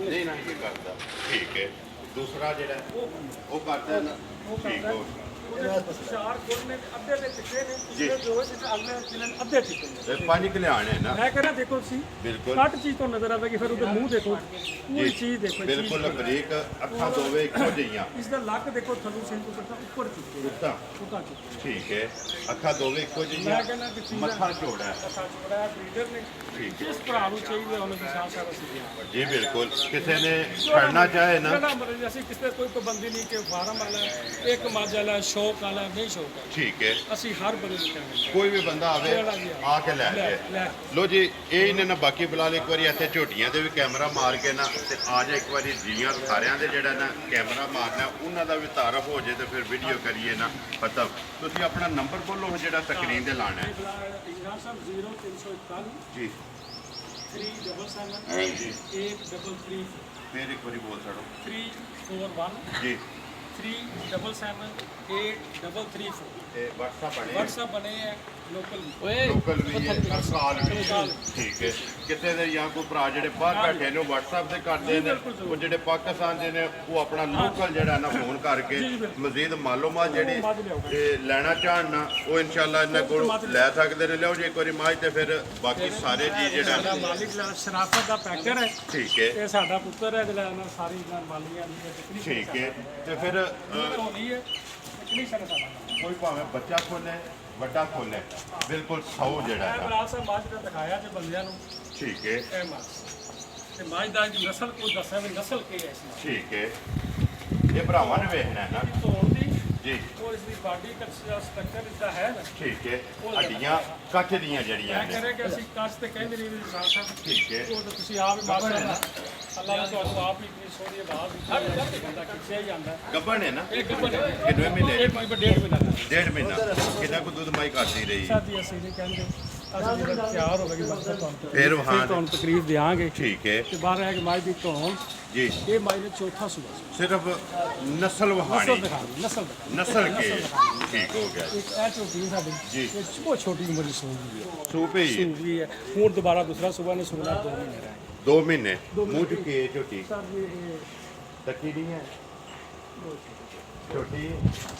ਨਹੀਂ ਇਹ ਕਰਦਾ ਠੀਕ ਹੈ ਦੂਸਰਾ ਜਿਹੜਾ ਉਹ ਕਰਦਾ ਨਾ ਠੀਕ ਹੋ ਚਾਰ ਗੁਣ ਨੇ ਅੱਧੇ ਦੇ ਚਿੱਟੇ ਨੇ ਜੀ। ਜਿਹੜੇ ਦੋ ਜਿਹਦੇ ਅਗਲੇ ਜਿਹਨਾਂ ਨੇ ਅੱਧੇ ਚਿੱਟੇ ਨੇ ਇਹ ਪੰਜ ਕਲਿਆਣ ਹੈ ਨਾ ਮੈਂ ਕਹਿੰਦਾ ਦੇਖੋ ਤੁਸੀਂ ਬਿਲਕੁਲ ਕੱਟ ਚੀਜ਼ ਤੋਂ ਨਜ਼ਰ ਆਵੇਗੀ ਫਿਰ ਉਹਦੇ ਮੂੰਹ ਦੇਖੋ ਪੂਰੀ ਚੀਜ਼ ਦੇਖੋ ਬਿਲਕੁਲ ਬਰੀਕ ਅੱਖਾਂ ਦੋਵੇਂ ਇੱਕੋ ਜਿਹੀਆਂ ਇਸ ਦਾ ਲੱਕ ਦੇਖੋ ਥੱਲੋਂ ਸਿੰਘ ਤੋਂ ਕੱਟਾ ਉੱਪਰ ਚੁੱਕੇ ਉੱਤਾ ਉੱਤਾ ਚੁੱਕੇ ਠੀਕ ਹੈ ਅੱਖਾਂ ਦੋਵੇਂ ਇੱਕੋ ਮੈਂ ਜਿਹੀਆਂ ਕਹਿੰਦਾ ਕਿ ਚੀਜ਼ ਮੱਥਾ ਚੌੜਾ ਹੈ ਅੱਛਾ ਛੋੜਾ ਬਰੀਡਰ ਨੇ ਠੀਕ ਹੈ ਜਿਸ ਭਰਾ ਨੂੰ ਚਾਹੀਦਾ ਉਹਨੂੰ ਵਿਸ਼ਾਲ ਸਾਹਿਬ ਅਸੀਂ ਦਿਆਂ ਜੀ ਬਿਲਕੁਲ ਕਿਸੇ ਨੇ ਖੜਨਾ ਚਾਹੇ ਨਾ ਜਿਹੜਾ ਮਰਜ਼ੀ ਅਸੀਂ ਕਿਸੇ ਤੇ ਕੋਈ ਪਾਬੰਦੀ ਨਹੀਂ ਕਿ ਫਾਰਮ ਵਾਲਾ ਇੱਕ ਮੱਝ ਵਾਲਾ ਸ਼ੌਕ ਵਾਲਾ ਨਹੀਂ ਸ਼ੌਕ ਹੈ ਠੀਕ ਹੈ ਅਸੀਂ ਹਰ ਬੰਦੇ ਨੂੰ ਕਹਿੰਦੇ ਕੋਈ ਵੀ ਬੰਦਾ ਆਵੇ ਆ ਕੇ ਲੈ ਜਾਏ ਲੈ ਲੋ ਜੀ ਇਹ ਇਹਨੇ ਨਾ ਬਾਕੀ ਬੁਲਾ ਇੱਕ ਵਾਰੀ ਇੱਥੇ ਝੋਟੀਆਂ ਦੇ ਵੀ ਕੈਮਰਾ ਮਾਰ ਕੇ ਨਾ ਤੇ ਆ ਜਾ ਇੱਕ ਵਾਰੀ ਜੀਆਂ ਸਾਰਿਆਂ ਦੇ ਜਿਹੜਾ ਨਾ ਕੈਮਰਾ ਮਾਰਨਾ ਉਹਨਾਂ ਦਾ ਵੀ ਤਾਰਫ ਹੋ ਜੇ ਤੇ ਫਿਰ ਵੀਡੀਓ ਕਰੀਏ ਨਾ ਪਤਾ ਤੁਸੀਂ ਆਪਣਾ ਨੰਬਰ ਬੋਲੋ ਜਿਹੜਾ ਸਕਰੀਨ ਤੇ ਲਾਣਾ ਹੈ ਇਮਰਾਨ ਸਾਹਿਬ 0341 ਜੀ 377 ਜੀ 833 ਫਿਰ ਇੱਕ ਵਾਰੀ ਬੋਲ ਛੜੋ 341 ਜੀ 377 8334 ਤੇ WhatsApp ਬਣੇ WhatsApp ਬਣੇ ਹੈ ਲੋਕਲ ਲੋਕਲ ਵੀ ਹੈ ਕਾਲ ਵੀ ਹੈ ਠੀਕ ਹੈ ਕਿਸੇ ਦੇ ਜਾਂ ਕੋਈ ਭਰਾ ਜਿਹੜੇ ਬਾਹਰ ਬੈਠੇ ਨੇ ਉਹ WhatsApp ਤੇ ਕਰਦੇ ਨੇ ਉਹ ਜਿਹੜੇ ਪਾਕਿਸਤਾਨ ਦੇ ਨੇ ਉਹ ਆਪਣਾ ਲੋਕਲ ਜਿਹੜਾ ਨਾ ਫੋਨ ਕਰਕੇ ਮਜ਼ੀਦ ਮਾਲੂਮਾਤ ਜਿਹੜੀ ਇਹ ਲੈਣਾ ਚਾਹਣ ਨਾ ਉਹ ਇਨਸ਼ਾਅੱਲਾ ਇਹਨਾਂ ਕੋਲ ਲੈ ਸਕਦੇ ਨੇ ਲਿਆਓ ਜੇ ਇੱਕ ਵਾਰੀ ਮਾਝ ਤੇ ਫਿਰ ਬਾਕੀ ਸਾਰੇ ਜੀ ਜਿਹੜਾ ਸਾਡਾ ਮਾਲਿਕ ਸ਼ਰਾਫਤ ਦਾ ਪੈਕਰ ਹੈ ਠੀਕ ਹੈ ਇਹ ਸਾਡਾ ਪੁੱਤਰ ਹੈ ਜਿਹੜਾ ਇਹਨਾਂ ਸਾਰੀ ਮਾਲੀਆਂ ਦੀ ਠੀਕ ਹੈ ਤੇ ਫਿਰ ਹੋਣੀ ਹੈ ਕਿੰਨੀ ਸਾਡਾ ਸਾਡਾ ਕੋਈ ਭਾਵੇਂ ਬੱਚਾ ਖੋਲੇ ਵੱਡਾ ਖੋਲੇ ਬਿਲਕੁਲ 100 ਜਿਹੜਾ ਮੈਂ ਹੈ ਬਰਾਲ ਸਾਹਿਬ ਮਾਝ ਦਾ ਦਿਖਾਇਆ ਤੇ ਬੰਦਿਆਂ ਨੂੰ ਠੀਕ ਹੈ ਇਹ ਮਾਝ ਤੇ ਮਾਝ ਦਾ ਦੀ ਨਸਲ ਕੋ ਦੱਸਿਆ ਵੀ ਨਸਲ ਕੀ ਹੈ ਇਸ ਨਾਲ ਠੀਕ ਹੈ ਇਹ ਭਰਾਵਾਂ ਨੇ ਵੇਖਣਾ ਹੈ ਨਾ ਤੋੜ ਦੀ ਜੀ ਉਹ ਇਸ ਦੀ ਬਾਡੀ ਸਟਰਕਚਰ ਇਸਦਾ ਹੈ ਨਾ ਠੀਕ ਹੈ ਹੱਡੀਆਂ ਕੱਚ ਦੀਆਂ ਜਿਹੜੀਆਂ ਮੈਂ ਨੇ ਕਹਿ ਰਿਹਾ ਕਿ ਅਸੀਂ ਕੱਚ ਤੇ ਕਹਿੰਦੇ ਨਹੀਂ ਵੀ ਸਾਹਿਬ ਠੀਕ ਹੈ ਉਹ ਤਾਂ ਤੁਸੀਂ ਆਪ ਹੀ ਮਾਸ਼ਾਅੱਲਾ ਅੱਲਾਹ ਨੇ ਤੁਹਾਨੂੰ ਆਪ ਹੀ ਇਤਨੀ ਸੋਹਣੀ ਆਵਾਜ਼ ਦਿੱਤੀ ਬੰਦਾ ਕਿੱਥੇ ਹੀ ਜਾਂਦਾ ਗੱਬਣ ਹੈ ਨਾ ਇਹ ਗੱਬਰ ਕਿੰਨੇ ਮਹੀਨੇ ਇਹ ਕੋਈ ਡੇਢ ਮਹੀਨਾ ਦਾ ਡੇਢ ਮਹੀਨਾ ਕਿੰਨਾ ਕੁ ਦੁੱਧ ਮਾਈ ਕਰਦੀ ਰਹੀ ਸਾਡੀ ਅਸੀਂ ਨਹੀਂ ਕਹਿੰਦੇ ਅਸੀਂ ਜਦੋਂ ਤਿਆਰ ਹੋਵੇਗੀ ਮਕਸਦ ਤੁਹਾਨੂੰ ਫਿਰ ਵਹਾਂ ਤੁਹਾਨੂੰ ਤਕਰੀਰ ਦੇਵਾਂਗੇ ਠੀਕ ਹੈ ਤੇ ਬਾਹਰ ਆ ਕੇ ਮਾਝ ਦੀ ਧੌਣ ਜੀ ਇਹ ਮਾਝ ਦਾ ਚੌਥਾ ਸੂਆ ਸਿਰਫ ਨਸਲ ਨਸਲ ਵਹਾਣੀ ਦਿਖਾ ਨਸਲ ਦਿਖਾ ਨਸਲ ਕੇ ਠੀਕ ਹੋ ਗਿਆ ਇੱਕ ਇਹ ਝੋਟੀ ਸਾਡੀ ਜੀ। ਇਹ ਬਹੁਤ ਛੋਟੀ ਉਮਰ ਦੀ ਸੂਈ ਹੈ ਸੂਪੇ ਹੀ ਸੂਈ ਹੈ ਹੁਣ ਦੁਬਾਰਾ ਦੂਸਰਾ ਸੂਆ ਨੇ ਸੁਣਾ 2 ਮਹੀਨੇ ਰਹਿ 2 ਮਹੀਨੇ ਮੂੰਹ ਚੁੱਕੀ ਝੋਟੀ ਸਰ ਇਹ ਤੱਕੀ ਨਹੀਂ ਹੈ ਛੋਟੀ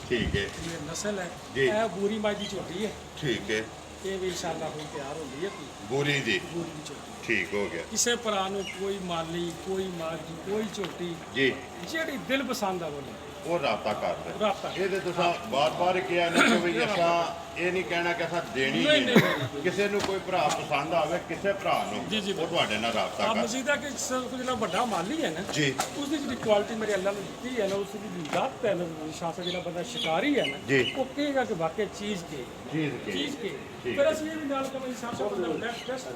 ਠੀਕ ਹੈ ਇਹ ਨਸਲ ਹੈ ਜੀ। ਇਹ ਬੂਰੀ ਮਾਝ ਦੀ ਝੋਟੀ ਹੈ ਠੀਕ ਹੈ ਇਹ ਵੀ ਇਨਸ਼ਾਅੱਲਾ ਹੁਣ ਤਿਆਰ ਹੁੰਦੀ ਹੈ ਬੂਰੀ ਦੀ ਬੂਰੀ ਦੀ ਝੋਟੀ ਠੀਕ ਹੋ ਗਿਆ ਕਿਸੇ ਭਰਾ ਨੂੰ ਕੋਈ ਮਾਲੀ ਕੋਈ ਮਾਜੀ ਕੋਈ ਝੋਟੀ ਜੀ ਜਿਹੜੀ ਦਿਲ ਪਸੰਦ ਆ ਬੋਲੇ ਉਹ ਰਾਬਤਾ ਕਰਦੇ ਰਾਬਤਾ। ਇਹਦੇ ਤੁਸੀਂ ਬਾਰ-ਬਾਰ ਕਿਹਾ ਨਾ ਕਿ ਵੀ ਅਸਾਂ ਇਹ ਨਹੀਂ ਕਹਿਣਾ ਕਿ ਅਸਾਂ ਦੇਣੀ ਨਹੀਂ, ਨਹੀਂ ਨਹੀਂ, ਕਿਸੇ ਨੂੰ ਕੋਈ ਭਰਾ ਪਸੰਦ ਆਵੇ ਕਿਸੇ ਭਰਾ ਨੂੰ ਜੀ, ਜੀ, ਉਹ ਤੁਹਾਡੇ ਨਾਲ ਰਾਬਤਾ ਆਪ ਕਰ ਮਸਜਿਦਾ ਕਿ ਜਿਹੜਾ ਵੱਡਾ ਮਾਲੀ ਹੈ ਨਾ ਜੀ ਉਸ ਦੀ ਜਿਹੜੀ ਕੁਆਲਿਟੀ ਮੇਰੇ ਅੱਲਾ ਨੇ ਦਿੱਤੀ ਹੈ ਨਾ ਉਸ ਦੀ ਜ਼ਾਤ ਹੈ ਨਾ ਸ਼ਾਸਕ ਜਿਹੜਾ ਬੰਦਾ ਸ਼ਿਕਾਰੀ ਹੈ ਨਾ ਜੀ। ਉਹ ਕਹੇਗਾ ਕਿ ਵਾਕਈ ਚੀਜ਼ ਕੇ ਚੀਜ਼ ਕੇ ਚੀਜ਼ ਕੇ ਠੀਕ ਫਿਰ ਅਸੀਂ ਇਹ ਵੀ ਨਾਲ ਕਮਾਈ ਸ਼ਾਸਕ ਬੰਦਾ ਬੈਸਟ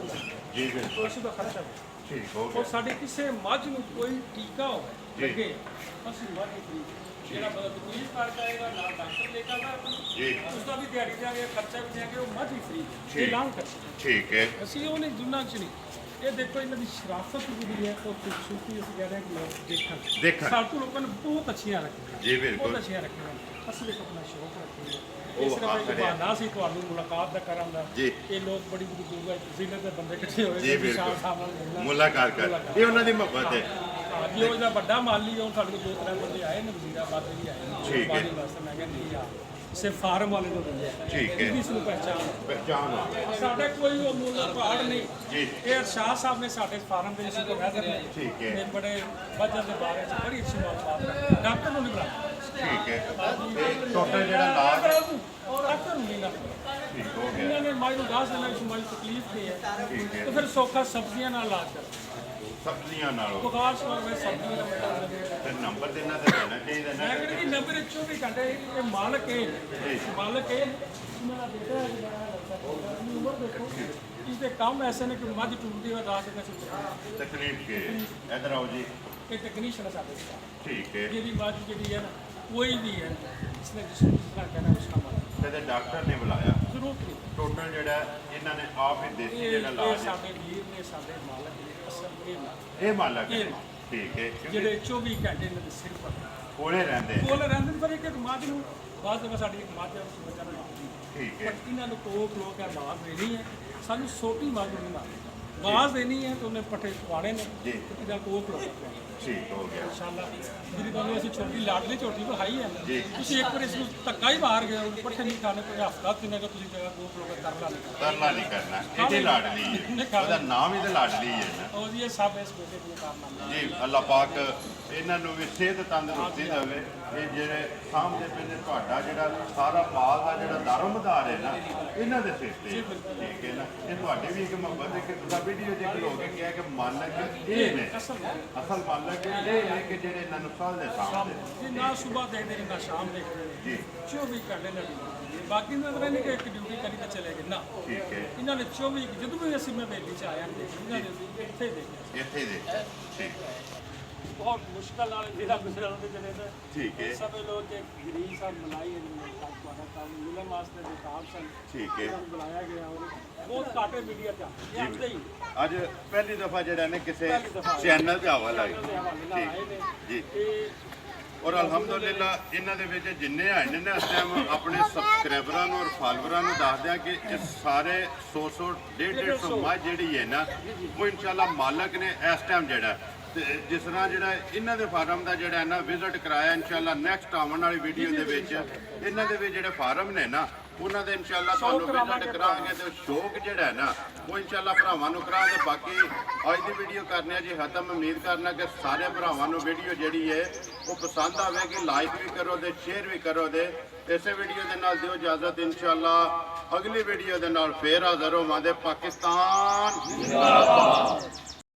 ਜੀ ਬਿਲਕੁਲ ਅਸੀਂ ਤਾਂ ਖਰਚਾ ਠੀਕ ਹੋ ਉਹ ਗਿਆ ਸਾਡੇ ਕਿਸੇ ਮੱਝ ਨੂੰ ਕੋਈ ਟੀਕਾ ਹੋਵੇ ਜੀ। ਲੱਗੇ ਅਸੀਂ ਮੱਝ ਨੂੰ ਜਿਹੜਾ ਬੰਦਾ ਤਕਲੀਫ ਕਰਕੇ ਆਏਗਾ ਨਾਲ ਡਾਕਟਰ ਲੈ ਕੇ ਆਏਗਾ ਜੀ ਉਸ ਦਾ ਵੀ ਦਿਹਾੜੀ ਦੇਵਾਂਗੇ ਖਰਚਾ ਵੀ ਦੇਵਾਂਗੇ ਉਹ ਮੱਝ ਹੀ ਫ੍ਰੀ ਠੀਕ। ਇਹ ਲਾਂਗ ਕਰ ਠੀਕ ਹੈ ਅਸੀਂ ਉਹ ਨਹੀਂ ਦੁਨਾ ਚ ਨਹੀਂ ਇਹ ਦੇਖੋ ਇਹਨਾਂ ਦੀ ਸ਼ਰਾਫਤ ਜਿਹੜੀ ਹੈ ਉਹ ਖੂਬਸੂਰਤੀ ਅਸੀਂ ਕਹਿ ਰਹੇ ਹਾਂ ਕਿ ਲੋਕ ਦੇਖਣ। ਸਾਡੇ ਲੋਕਾਂ ਨੇ ਬਹੁਤ ਅੱਛੀਆਂ ਰੱਖੀਆਂ ਜੀ ਬਿਲਕੁਲ ਬਹੁਤ ਅੱਛੀਆਂ ਰੱਖੀਆਂ ਅਸੀਂ ਦੇਖੋ ਆਪਣਾ ਸ਼ੌਕ ਰੱਖੀਏ ਉਹ ਇਸ ਤਰ੍ਹਾਂ ਆਖਰ ਇੱਕ ਹੈ। ਬਹਾਨਾ ਸੀ ਤੁਹਾਨੂੰ ਮੁਲਾਕਾਤ ਦਾ ਕਰਨ ਦਾ ਜੀ। ਇਹ ਲੋਕ ਬੜੀ ਬੜੀ ਦੂਰ ਹੈ ਜ਼ਿਲ੍ਹੇ ਦੇ ਬੰਦੇ ਇਕੱਠੇ ਹੋਏ ਜੀ, ਤੇ ਸ਼ਾਹ ਬਿਲਕੁਲ। ਸਾਹਿਬ ਨਾਲ ਮਿਲਣਾ। ਮੁਲਾਕਾਤ ਕਰ ਇਹ ਉਹਨਾਂ ਦੀ ਮੁਹੱਬਤ ਹੈ ਹਾਂ ਜੀ ਉਹ ਜਿਹੜਾ ਵੱਡਾ ਮਾਲੀ ਉਹ ਸਾਡੇ ਕੋਲ ਦੋ ਤਰ੍ਹਾਂ ਬੰਦੇ ਆਏ ਨੇ ਵਜ਼ੀਰਾਬਾਦ ਦੇ ਵੀ ਆਏ ਨੇ ਠੀਕ ਹੈ। ਬਾਣੀ ਵਾਸਤੇ ਮੈਂ ਕਹਿੰਦਾ ਨਹੀਂ ਯਾਰ ਸਿਰਫ ਫਾਰਮ ਵਾਲੇ ਤੋਂ ਬੰਦੇ ਆਏ ਠੀਕ ਹੈ। ਇਹਦੀ ਇਸ ਨੂੰ ਪਹਿਚਾਣ ਪਹਿਚਾਨ ਆ ਸਾਡੇ ਕੋਈ ਉਹ ਮੁੱਲ ਪਹਾੜ ਨਹੀਂ ਜੀ। ਇਹ ਸ਼ਾਹ ਸਾਹਿਬ ਨੇ ਸਾਡੇ ਫਾਰਮ ਦੇ ਵਿੱਚ ਪ੍ਰੋਫੈਸਰ ਨੇ ਠੀਕ ਹੈ। ਨੇ ਬੜੇ ਵਜ੍ਹਾ ਦੇ ਬਾਰੇ ਚ ਬੜੀ ਅੱਛੀ ਮਾਲੂਮਾਤ ਰੱਖੀ ਡਾਕਟਰ ਨੂੰ ਨਹੀਂ ਬੁਲਾਇਆ ਠੀਕ ਹੈ ਤੇ ਟੋਟਲ ਜਿਹੜਾ ਲਾਭ ਹੈ ਡਾਕਟਰ ਨੂੰ ਨਹੀਂ ਨਾ ਠੀਕ ਹੋ ਗਿਆ ਇਹਨਾਂ ਨੇ ਮਾਈ ਨੂੰ ਦੱਸ ਦੇਣਾ ਕਿ ਮਾਈ ਤਕਲੀਫ ਕੀ ਹੈ ਠੀਕ ਹੈ तो फिर सौखा सब्जियां ना इलाज कर ਸਬਜ਼ੀਆਂ ਨਾਲੋਂ बुखार शुगर में सब्जियां ना इलाज कर। ਤੇ ਨੰਬਰ ਦੇਣਾ ਤੇ ਦੇਣਾ ਚਾਹੀਦਾ ਨਾ मैं कहती नब्बे 24 घंटे ये मालक है मालक है मेरा बेटा है मेरा लड़का है। अपनी उम्र देखो इसके काम ऐसे ने कि मझ टूटती है रात का सुबह ਤਕਲੀਫ ਕੇ ਇਧਰ ਆਓ ਜੀ एक टेक्नीशियन है साढ़े ਠੀਕ ਹੈ ये मझ जी है ना कोई भी है इसने जिस तरह कहना है उसका मालक ਤੇ ਡਾਕਟਰ ਨੇ ਬੁਲਾਇਆ जरूरत नहीं ਟੋਟਲ ਜਿਹੜਾ ਇਹਨਾਂ ਨੇ ਆਪ ਹੀ ਦੇਸੀ ये ਜਿਹੜਾ ਇਲਾਜ ਹੈ साढ़े वीर ने साढ़े मालक ने असल ये मालक ਇਹ ਮਾਲਕ ਹੈ ਇਹ। ਠੀਕ ਹੈ ਕਿਉਂਕਿ ਜਿਹੜੇ 24 ਘੰਟੇ ਇਹਨਾਂ ਦੇ ਸਿਰ ਪਰ ਕੋਲੇ ਰਹਿੰਦੇ ਕੋਲ ਰਹਿੰਦੇ ਨੇ ਪਰ ਇੱਕ ਮੱਝ ਨੂੰ ਬਾਅਦ ਵਿੱਚ ਸਾਡੀ ਇੱਕ ਮੱਝ ਹੈ ਉਸ ਬੱਚਾ ਨੂੰ ਠੀਕ ਪਰ ਹੈ ਇਹਨਾਂ ਨੂੰ ਕੋਕ ਲੋਕ ਹੈ ਬਾਜ਼ ਦੇਣੀ ਹੈ ਸਾਨੂੰ ਛੋਟੀ ਮੱਝ ਨੂੰ ਨਾ ਬਾਜ਼ ਦੇਣੀ ਹੈ ਤਾਂ ਉਹਨੇ ਪੱਠੇ ਖਵਾਣੇ ਨੇ ਜੀ। ਤੇ ਇਹਦਾ ਕੋਕ ਲੋਕ ਖਵਾਉਣੇ ਠੀਕ ਹੋ ਗਿਆ ਇਨਸ਼ਾਅੱਲਾ ਜਿਹੜੀ ਤੁਹਾਨੂੰ ਅਸੀਂ ਛੋਟੀ ਲਾਡਲੀ ਝੋਟੀ ਵਿਖਾਈ ਹੈ ਜੀ। ਤੁਸੀਂ ਇੱਕ ਵਾਰ ਇਸ ਨੂੰ ਧੱਕਾ ਹੀ ਬਾਹਰ ਗਏ ਹੋ ਪੱਠੇ ਨਹੀਂ ਖਾਣੇ ਕੋਈ ਹਫਤਾ ਦਿਨਾਂ ਦਾ ਤੁਸੀਂ ਜਗ੍ਹਾ ਕੋਕ ਲੋਕ ਕਰ ਲਾ ਤਰਲਾ ਨਹੀਂ ਕਰਨਾ ਇਹਦੀ ਲਾਡਲੀ ਹੈ ਉਹਦਾ ਨਾਮ ਹੀ ਤੇ ਲਾਡਲੀ ਹੈ ਨਾ ਉਹ ਜੀ ਇਹ ਸਭ ਇਸ ਬੇਟੇ ਨੂੰ ਕਰਨਾ ਜੀ ਅੱਲਾਹ ਪਾਕ ਇਹਨਾਂ ਨੂੰ ਵੀ ਸਿਹਤ ਤੰਦਰੁਸਤੀ ਦੇਵੇ ਇਹ ਜਿਹੜੇ ਸਾਹਮਣੇ ਪੈਂਦੇ ਤੁਹਾਡਾ ਜਿਹੜਾ ਸਾਰਾ ਮਾਲ ਦਾ ਜਿਹੜਾ ਦਾਰੋਮਦਾਰ ਹੈ ਨਾ ਇਹਨਾਂ ਦੇ ਸਿਰ ਤੇ ਠੀਕ ਹੈ ਨਾ ਇਹ ਤੁਹਾਡੀ ਵੀ ਇੱਕ ਮੁਹੱਬਤ ਹੈ ਕਿ ਤੁਸੀਂ ਵੀਡੀਓ ਦੇਖ ਲੋਗੇ ਕਿਹਾ ਕਿ ਮਾਲਕ ਇਹ ਨੇ ਅਸਲ ਮਾਲਕ ਇਹ ਨੇ ਕਿ ਜਿਹੜੇ ਇਹਨਾਂ ਨੂੰ ਸਾਲ ਦੇ ਸਾਹਮਣੇ ਜੀ ਨਾ ਸਵੇਰ ਦੇਖਦੇ ਨੇ ਨਾ ਸ਼ਾਮ ਦੇਖਦੇ ਨੇ ਜੀ 24 ਘੰਟੇ ਨਾਲ ਬਾਕੀ ਨਜ਼ਰ ਨਹੀਂ ਕਿ ਇੱਕ ਡਿਊਟੀ ਕਰੀ ਤਾਂ ਚਲੇ ਗਏ ਨਾ ਠੀਕ ਹੈ ਇਹਨਾਂ ਨੇ 24 ਜਦੋਂ ਵੀ ਅਸੀਂ ਮੈਂ ਬੇਲੀ ਚ ਆਇਆ ਇਹਨਾਂ ਦੇ ਇੱਥੇ ਦੇਖਿਆ ਇੱਥੇ ਦੇ ਠੀਕ ਬਹੁਤ ਮੁਸ਼ਕਲ ਨਾਲ ਜਿਹੜਾ ਗੁਜ਼ਰਨ ਦੇ ਜਿਹੜੇ ਨੇ ਠੀਕ ਹੈ ਸਭ ਲੋਕ ਕੇ ਗਰੀਬ ਸਾਹਿਬ ਮਲਾਈ ਨੇ ਤੁਹਾਡਾ ਕੰਮ ਮਿਲਣ ਵਾਸਤੇ ਦੇ ਕਾਮ ਸਨ ਠੀਕ ਹੈ ਇਹਨਾਂ ਨੂੰ ਬੁਲਾਇਆ ਗਿਆ ਔਰ ਬਹੁਤ ਘਾਟੇ ਮੀਡੀਆ ਚ ਇਹ ਅੱਜ ਦੇ ਹੀ ਅੱਜ ਪਹਿਲੀ ਦਫਾ ਜਿਹੜਾ ਨੇ ਕਿਸੇ ਪਹਿਲੀ ਦਫਾ ਚੈਨਲ ਤੇ ਆਵਾ ਲਾਈ ਦੇ ਹਵਾਲੇ ਨਾਲ ਆਏ ਨੇ ਜੀ ਤੇ ਔਰ ਅਲਹਮਦੁਲਿਲਾ ਇਹਨਾਂ ਦੇ ਵਿੱਚ ਜਿੰਨੇ ਆਏ ਨੇ ਨਾ ਇਸ ਟਾਈਮ ਆਪਣੇ ਸਬਸਕ੍ਰਾਈਬਰਾਂ ਨੂੰ ਔਰ ਫਾਲੋਵਰਾਂ ਨੂੰ ਦੱਸਦੇ ਆ ਕਿ ਇਹ ਸਾਰੇ 100 150 ਮੱਝ ਜਿਹੜੀ ਹੈ ਨਾ ਉਹ ਇਨਸ਼ਾਅੱਲਾ ਮਾਲਕ ਨੇ ਇਸ ਟਾਈਮ ਜਿਹੜਾ ਤੇ ਜਿਸ ਤਰ੍ਹਾਂ ਜਿਹੜਾ ਇਹਨਾਂ ਦੇ ਫਾਰਮ ਦਾ ਜਿਹੜਾ ਹੈ ਨਾ ਵਿਜ਼ਿਟ ਕਰਾਇਆ ਇਨਸ਼ਾਅੱਲਾ ਨੈਕਸਟ ਆਉਣ ਵਾਲੀ ਵੀਡੀਓ ਦੇ ਵਿੱਚ ਇਹਨਾਂ ਦੇ ਵੀ ਜਿਹੜੇ ਫਾਰਮ ਨੇ ਨਾ ਉਹਨਾਂ ਦੇ ਇਨਸ਼ਾਅੱਲਾ ਤੁਹਾਨੂੰ ਵਿਜ਼ਿਟ ਕਰਾਂਗੇ ਤੇ ਸ਼ੌਕ ਜਿਹੜਾ ਹੈ ਨਾ ਉਹ ਇਨਸ਼ਾਅੱਲਾ ਭਰਾਵਾਂ ਨੂੰ ਕਰਾਂਗੇ ਬਾਕੀ ਅੱਜ ਦੀ ਵੀਡੀਓ ਕਰਨੇ ਆ ਜੀ ਖਤਮ ਉਮੀਦ ਕਰਨਾ ਕਿ ਸਾਰੇ ਭਰਾਵਾਂ ਨੂੰ ਵੀਡੀਓ ਜਿਹੜੀ ਹੈ ਉਹ ਪਸੰਦ ਆਵੇਗੀ ਲਾਈਕ ਵੀ ਕਰੋ ਤੇ ਸ਼ੇਅਰ ਵੀ ਕਰੋ ਤੇ ਇਸੇ ਵੀਡੀਓ ਦੇ ਨਾਲ ਦਿਓ ਇਜਾਜ਼ਤ ਇਨਸ਼ਾਅੱਲਾ ਅਗਲੀ ਵੀਡੀਓ ਦੇ ਨਾਲ ਫੇਰ ਹਾਜ਼ਰ ਹੋਵਾਂਗੇ ਪਾਕਿਸਤਾਨ ਜ਼ਿੰਦਾਬਾਦ